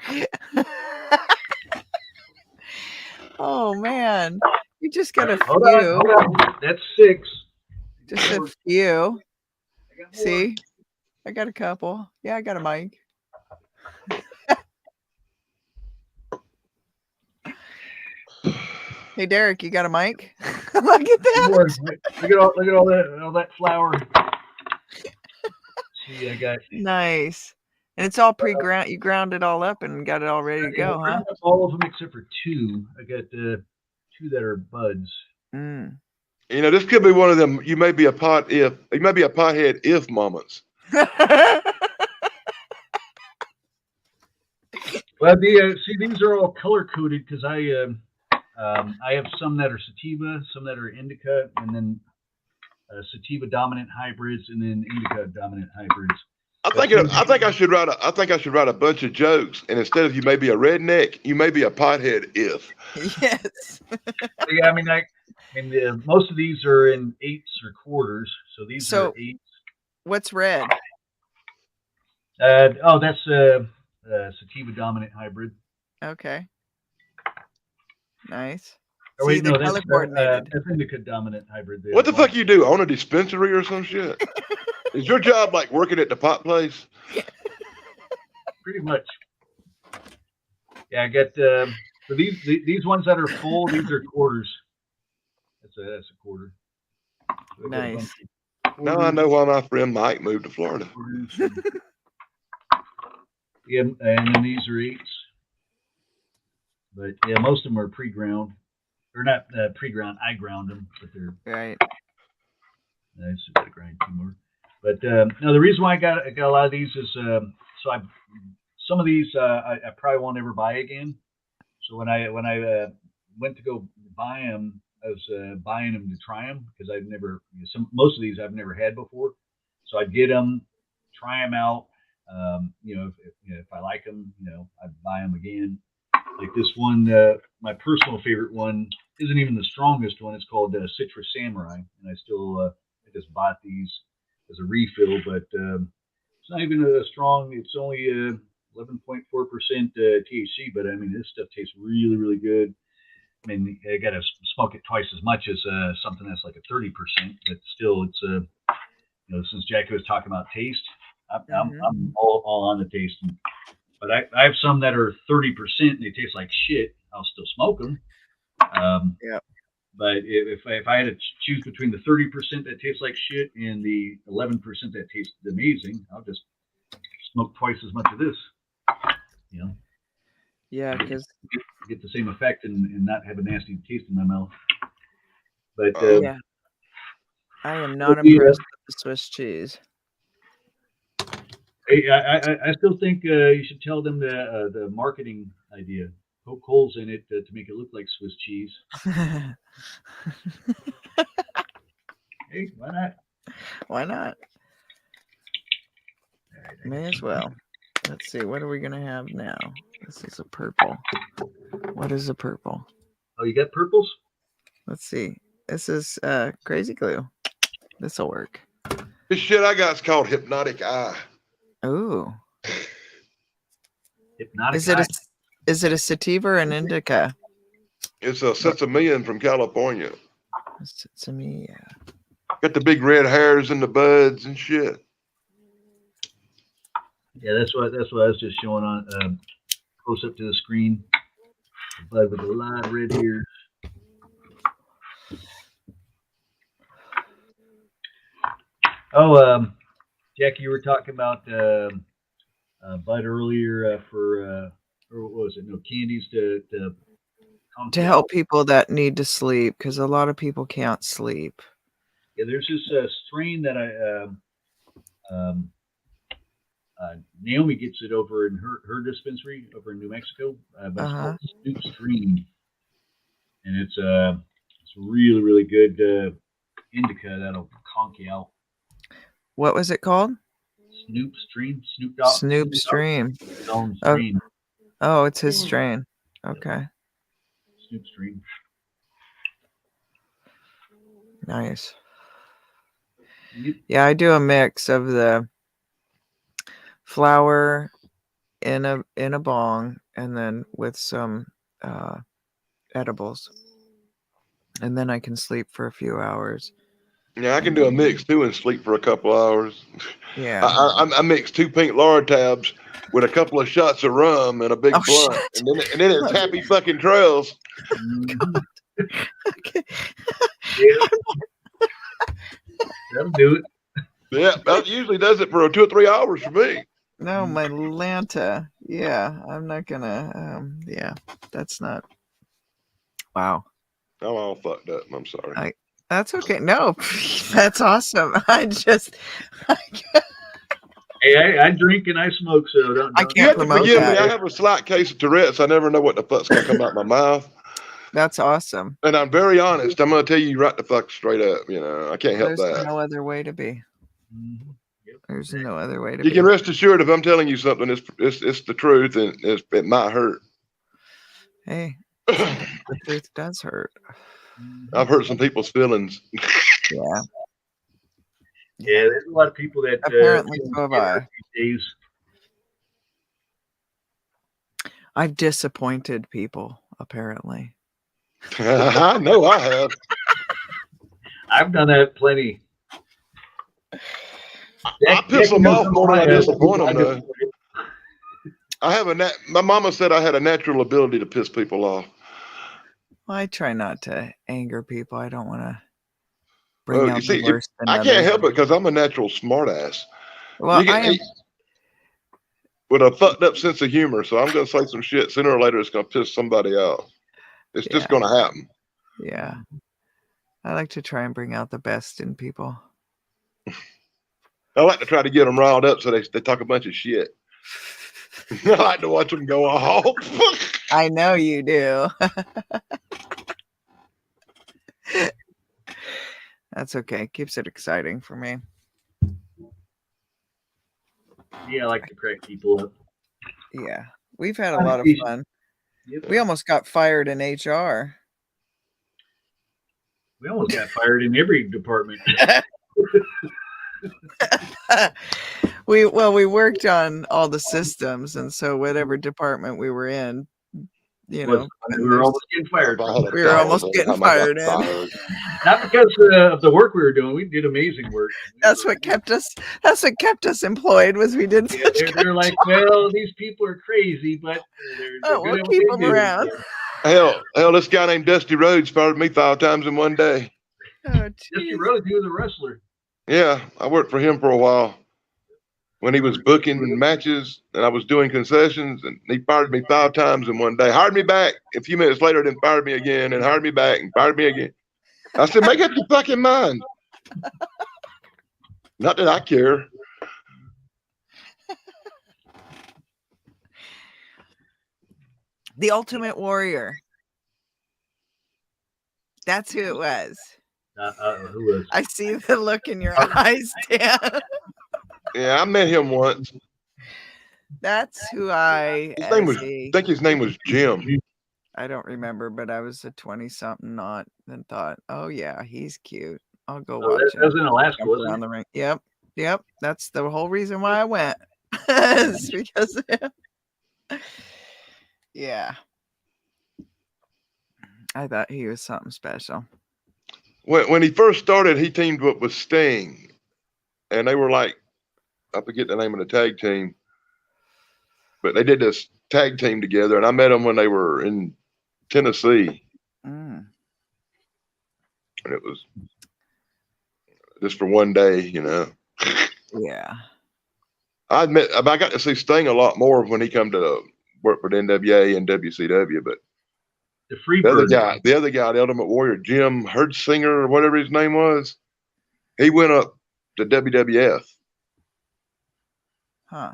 A: Oh man. You just got a
B: Hold
A: few.
B: on. That's 6.
A: Just a few.
B: I got more.
A: See? I got a couple. Yeah, I got a mic. Hey Derek, you got a mic? Look at that.
B: More. Look at all that flour. See, I got
A: Nice. And it's all pre-ground. You ground it all up and got it all ready to go, huh?
B: all of them except for 2. I got 2 that are buds.
A: Mm.
C: You know, this could be one of them. You may be a pothead if moments.
B: Well, see, these are all color coded because I have some that are sativa, some that are indica, and then sativa dominant hybrids, and then indica dominant hybrids.
C: I think I should write a bunch of jokes, and instead of you may be a redneck, you may be a pothead if.
A: Yes.
B: Yeah, I mean, most of these are in 8s or quarters, so these are 8s.
A: What's red?
B: That's sativa dominant hybrid.
A: Okay. Nice.
B: Oh, wait,
A: See,
B: no,
A: color coordinated.
B: that's indica dominant hybrid.
C: What the fuck you do? Own a dispensary or some shit? Is your job like working at the pot place?
B: Pretty much. Yeah, I got for these ones that are full. These are quarters. That's a quarter. So
A: Nice.
C: Now I know why my friend Mike moved to Florida.
B: Yeah, and then these are 8s. But yeah, most of them are pre-ground. They're not pre-ground. I ground them, but they're
A: right.
B: I just got to grind 2 more. But no, the reason why I got a lot of these is some of these I probably won't ever buy again. So when I went to go buy them, I was buying them to try them because I've never most of these I've never had before. So I'd get them, try them out. If I like them, I'd buy them again. Like this one, my personal favorite one isn't even the strongest one. It's called Citrus Samurai, and I just bought these as a refill, but it's not even a strong. It's only 11.4% THC, but I mean this stuff tastes really, really good. I mean, I got to smoke it twice as much as something that's like a 30%, but still, it's since Jackie was talking about taste, I'm all on the taste. But I have some that are 30% and they taste like shit. I'll still smoke them.
A: Yeah.
B: But if I had to choose between the 30% that tastes like shit and the 11% that tastes amazing, I'll just smoke twice as much of this.
A: Yeah, because
B: get the same effect and not have a nasty taste in my mouth. But
A: yeah, I am not impressed with the Swiss cheese.
B: Hey, I still think you should tell them the marketing idea. Poke holes in it to make it look like Swiss cheese. Hey, why not?
A: Why not? May as well. Let's see. What are we gonna have now? This is a purple. What is a purple?
B: Oh, you got purples?
A: Let's see. This is Crazy Glue. This will work.
C: This shit I got is called Hypnotic Eye.
A: Ooh.
B: Hypnotic
A: Eye. Is it a sativa or an indica?
C: It's a Sesame from California.
A: Sesame, yeah.
C: Got the big red hairs and the buds and shit.
B: Yeah, that's what I was just showing on close up to the screen. A bud with a lot of red hairs. Oh, Jackie, you were talking about Bud earlier or what was it? No candies to calm
A: To
B: you
A: help
B: out.
A: people that need to sleep, because a lot of people can't sleep.
B: Yeah, there's this strain that um, Naomi gets it over in her dispensary over in New Mexico, but it's
A: Uh-huh.
B: called Snoop Stream, and it's really really good indica that'll conk you out.
A: What was it called?
B: Snoop Stream,
A: Snoop
B: Snoop Dogg,
A: Stream.
B: his own
A: Oh,
B: strain,
A: oh, it's his strain. Okay,
B: Snoop Stream.
A: nice.
B: Yep.
A: Yeah, I do a mix of the flour in a bong, and then with some edibles, and then I can sleep for a few hours.
C: Yeah, I can do a mix too and sleep for a couple hours.
A: Yeah.
C: I mix 2 pink lard tabs with a couple of shots of rum and a big
A: Oh,
C: blunt,
A: shit.
C: and then it's happy fucking trails.
B: Mhm.
A: Okay.
B: Yeah, that'll do it.
C: Yeah, that usually does it for 2 or 3 hours for me.
A: No, my Lanta. Yeah, I'm not gonna. Yeah, that's not. Wow.
C: I'm all fucked up. I'm sorry.
A: That's okay. No, that's awesome. I just,
B: Hey, I drink and I smoke, so don't.
A: I
C: You
A: can't
C: have to
A: promote
C: forgive me.
A: that.
C: I have a slight case of Tourette's. I never know what the fuck's gonna come out my mouth.
A: That's awesome.
C: And I'm very honest. I'm gonna tell you right the fuck straight up. You know, I can't help
A: There's
C: that.
A: no other way to be.
B: Mhm. Yep.
A: There's no other way to
C: You
A: be.
C: can rest assured if I'm telling you something, it's the truth, and it might hurt.
A: Hey, sometimes the truth does hurt.
C: I've hurt some people's feelings.
A: Yeah.
B: Yeah, there's a lot of people that
A: Apparently, so have I.
B: these days.
A: I've disappointed people. Apparently.
C: I know I have.
B: I've done that plenty.
C: I piss them off more than I disappoint them, though. I have my mama said I had a natural ability to piss people off.
A: Well, I try not to anger people. I don't want to bring
C: Well,
A: out
C: you see,
A: the worst in
C: I can't
A: others.
C: help it because I'm a natural smartass.
A: Well,
C: You
A: I am.
C: with a fucked up sense of humor, so I'm gonna say some shit. Sooner or later, it's gonna piss somebody off. It's just
A: Yeah.
C: gonna happen.
A: Yeah. I like to try and bring out the best in people.
C: I like to try to get them riled up so they talk a bunch of shit. I like to watch them go off.
A: I know you do. That's okay. Keeps it exciting for me.
B: Yeah, I like to crack people up.
A: Yeah. We've had a lot of fun.
B: Yep.
A: We almost got fired in HR.
B: We almost got fired in every department.
A: We worked on all the systems, and so whatever department we were in, you know,
B: we were almost getting fired.
A: we were almost getting fired in.
B: Not because of the work we were doing. We did amazing work.
A: That's what kept us employed, was we did
B: Yeah,
A: such
B: they're like, well, these people are crazy, but they're
A: we'll
B: good at
A: keep
B: what
A: them
B: they do.
A: around.
C: Hell, this guy named Dusty Rhodes fired me 5 times in one day.
A: Oh,
B: Dusty
A: geez.
B: Rhodes, he was a wrestler.
C: Yeah, I worked for him for a while when he was booking matches and I was doing concessions, and he fired me 5 times in one day. Hired me back a few minutes later, then fired me again, and hired me back and fired me again. I said, make up your fucking mind. Not that I care.
A: The Ultimate Warrior. That's who it was.
B: Who was?
A: I see the look in your eyes, Dan.
C: Yeah, I met him once.
A: That's who I
C: think his name was Jim.
A: I don't remember, but I was a 20-something not and thought, oh yeah, he's cute. I'll go watch
B: that was in Alaska,
A: jump
B: wasn't
A: around
B: it?
A: the ring. Yep. That's the whole reason why I went. It's because of him. Yeah. I thought he was something special.
C: When he first started, he teamed up with Sting, and they were like, I forget the name of the tag team, but they did this tag team together, and I met them when they were in Tennessee,
A: Mm.
C: and it was just for one day, you know.
A: Yeah.
C: I admit, I got to see Sting a lot more when he come to work for the NWA and WCW. But
B: The
C: the other
B: Freebird.
C: guy, the Ultimate Warrior, Jim Hertzsinger or whatever his name was, he went up to WWF.
A: Huh.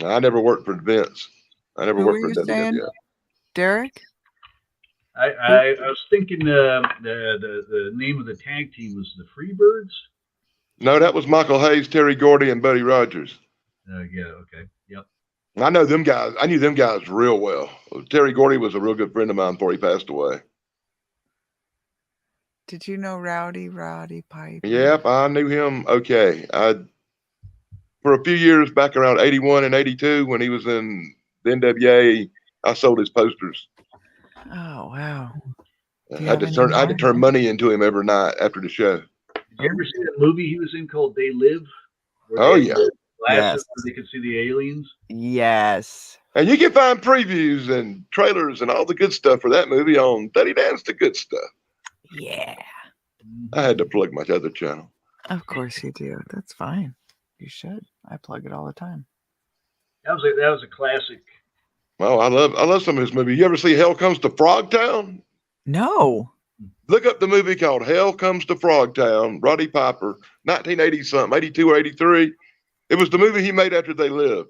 C: I never worked for Vince. I never
A: Who
C: worked
A: were
C: for
A: you saying,
C: WWF.
A: Derek?
B: I was thinking the name of the tag team was the Freebirds.
C: No, that was Michael Hayes, Terry Gordy, and Buddy Rogers.
B: Yeah. Okay. Yep.
C: I know them guys. I knew them guys real well. Terry Gordy was a real good friend of mine before he passed away.
A: Did you know Roddy Piper?
C: Yep, I knew him. Okay, for a few years back around 81 and 82 when he was in the NWA, I sold his posters.
A: Oh wow.
C: I had to turn money into him every night after the show.
B: Did you ever see that movie he was in called They Live?
C: Oh yeah.
B: Glasses where they could see the aliens.
A: Yes.
C: And you can find previews and trailers and all the good stuff for that movie on Dirty Dance the Good Stuff.
A: Yeah.
C: I had to plug my other channel.
A: Of course you do. That's fine. You should. I plug it all the time.
B: That was a classic.
C: Oh, I love some of his movies. You ever see Hell Comes to Frogtown?
A: No.
C: Look up the movie called Hell Comes to Frogtown, Roddy Piper, 1980 something, 82 or 83. It was the movie he made after They Lived.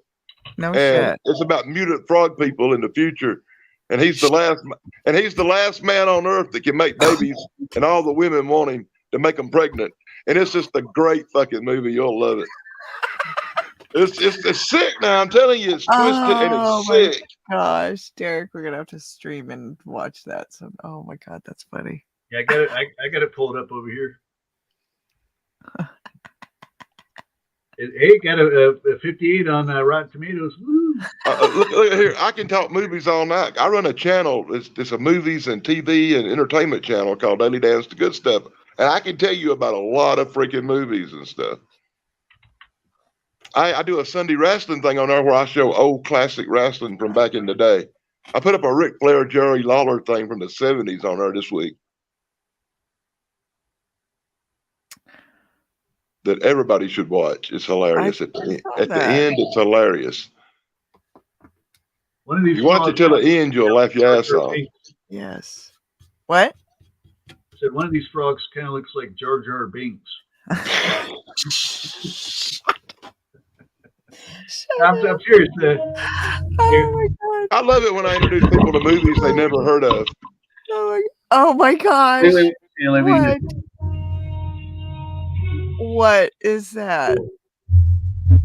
A: No
C: And
A: shit.
C: it's about mutant frog people in the future. And he's the last man on earth that can make babies, and all the women want him to make them pregnant. And it's just a great fucking movie. You'll love it. It's sick now. I'm telling you, it's twisted and it's sick.
A: Gosh, Derek, we're gonna have to stream and watch that. So, oh my god, that's funny.
B: Yeah, I got it pulled up over here. It got a 58 on Rotten Tomatoes. Woo.
C: Look here. I can talk movies all night. I run a channel. It's a movies and TV and entertainment channel called Daily Dance to Good Stuff. And I can tell you about a lot of freaking movies and stuff. I do a Sunday wrestling thing on there where I show old classic wrestling from back in the day. I put up a Ric Flair, Jerry Lawler thing from the 70s on there this week that everybody should watch. It's hilarious. At the end, it's hilarious.
B: One of these
C: you watch it till the end, you'll laugh your ass off.
A: Yes. What?
B: I said one of these frogs kind of looks like Jar Jar Binks. I'm serious.
A: Oh my god!
C: I love it when I introduce people to movies they never heard of.
A: Oh my gosh!
B: What?
A: What is that?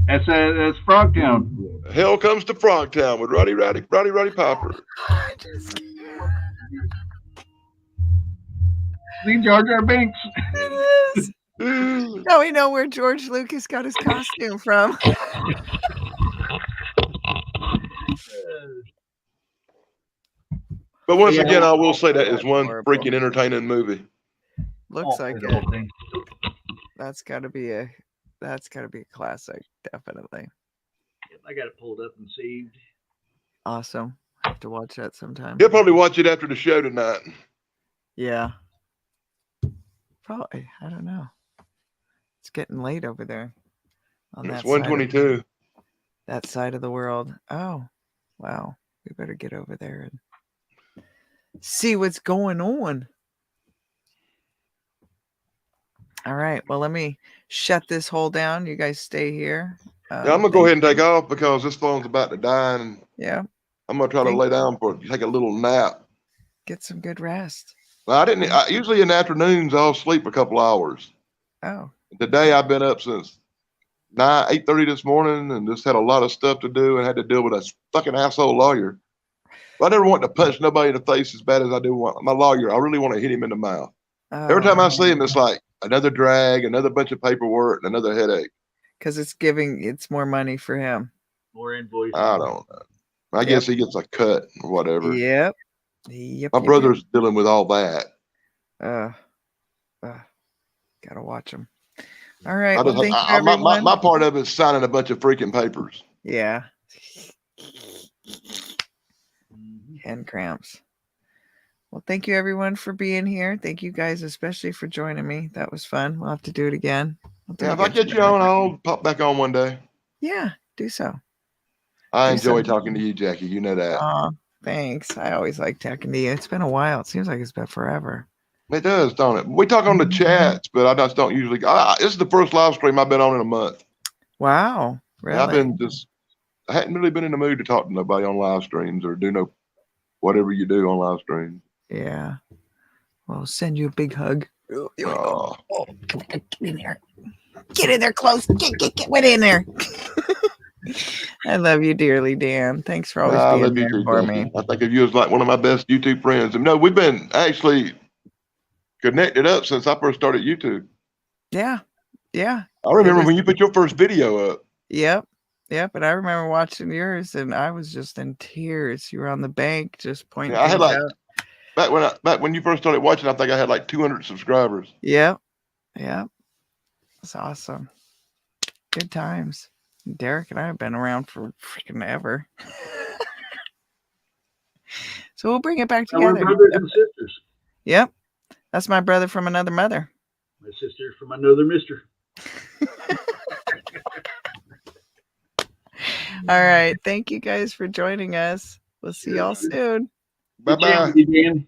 B: That's Frogtown.
C: Hell Comes to Frogtown with Roddy Piper.
B: See Jar Jar Binks.
A: It is. Now we know where George Lucas got his costume from.
C: But once again, I will say that is one freaking entertaining movie.
A: Looks like it. That's got to be a classic, definitely.
B: I got it pulled up and saved.
A: Awesome. I have to watch that sometime.
C: You'll probably watch it after the show tonight.
A: Yeah. Probably. I don't know. It's getting late over there.
C: It's 1:22.
A: That side of the world. Oh, wow. We better get over there and see what's going on. All right. Well, let me shut this hole down. You guys stay here.
C: Yeah, I'm going to go ahead and take off because this phone's about to die. And
A: yeah.
C: I'm going to try to lay down take a little nap.
A: Get some good rest.
C: Well, usually in the afternoons, I'll sleep a couple hours.
A: Oh.
C: Today, I've been up since 8:30 this morning and just had a lot of stuff to do and had to deal with a fucking asshole lawyer. I never want to punch nobody in the face as bad as I do my lawyer. I really want to hit him in the mouth. Every time I see him, it's like another drag, another bunch of paperwork, and another headache.
A: Because it's more money for him.
B: More invoices.
C: I don't know. I guess he gets a cut or whatever.
A: Yep.
C: My brother's dealing with all that.
A: Gotta watch him. All right.
C: My part of it is signing a bunch of freaking papers.
A: Yeah. Hand cramps. Well, thank you everyone for being here. Thank you guys especially for joining me. That was fun. We'll have to do it again.
C: Yeah, if I get you on, I'll pop back on one day.
A: Yeah, do so.
C: I
A: Do
C: enjoy
A: so.
C: talking to you, Jackie. You know that.
A: Thanks. I always like talking to you. It's been a while. It seems like it's been forever.
C: It does, don't it? We talk on the chats, but I just don't usually. This is the first live stream I've been on in a month.
A: Wow.
C: And I've
A: Really?
C: been I hadn't really been in the mood to talk to nobody on live streams or do whatever you do on live streams.
A: Yeah. Well, I'll send you a big hug. Oh, come on, get in there. Get in there close. Get in there. I love you dearly, Dan. Thanks for always
C: I
A: being
C: love you
A: there
C: too,
A: for
C: Jackie.
A: me.
C: I think of you as like one of my best YouTube friends. And no, we've been actually connected up since I first started YouTube.
A: Yeah. Yeah.
C: I remember when you put your first video up.
A: Yep. Yep. And I remember watching yours and I was just in tears. You were on the bank just pointing
C: Yeah, I had
A: things
C: like
A: out.
C: back when you first started watching, I think I had like 200 subscribers.
A: Yep. Yep. It's awesome. Good times. Derek and I have been around for freaking ever. So we'll bring it back
B: Now we're
A: together.
B: brothers and sisters.
A: Yep. That's my brother from another mother.
B: My sister from another mister.
A: All right. Thank you guys for joining us. We'll see y'all soon.
C: Bye bye.
B: Dan.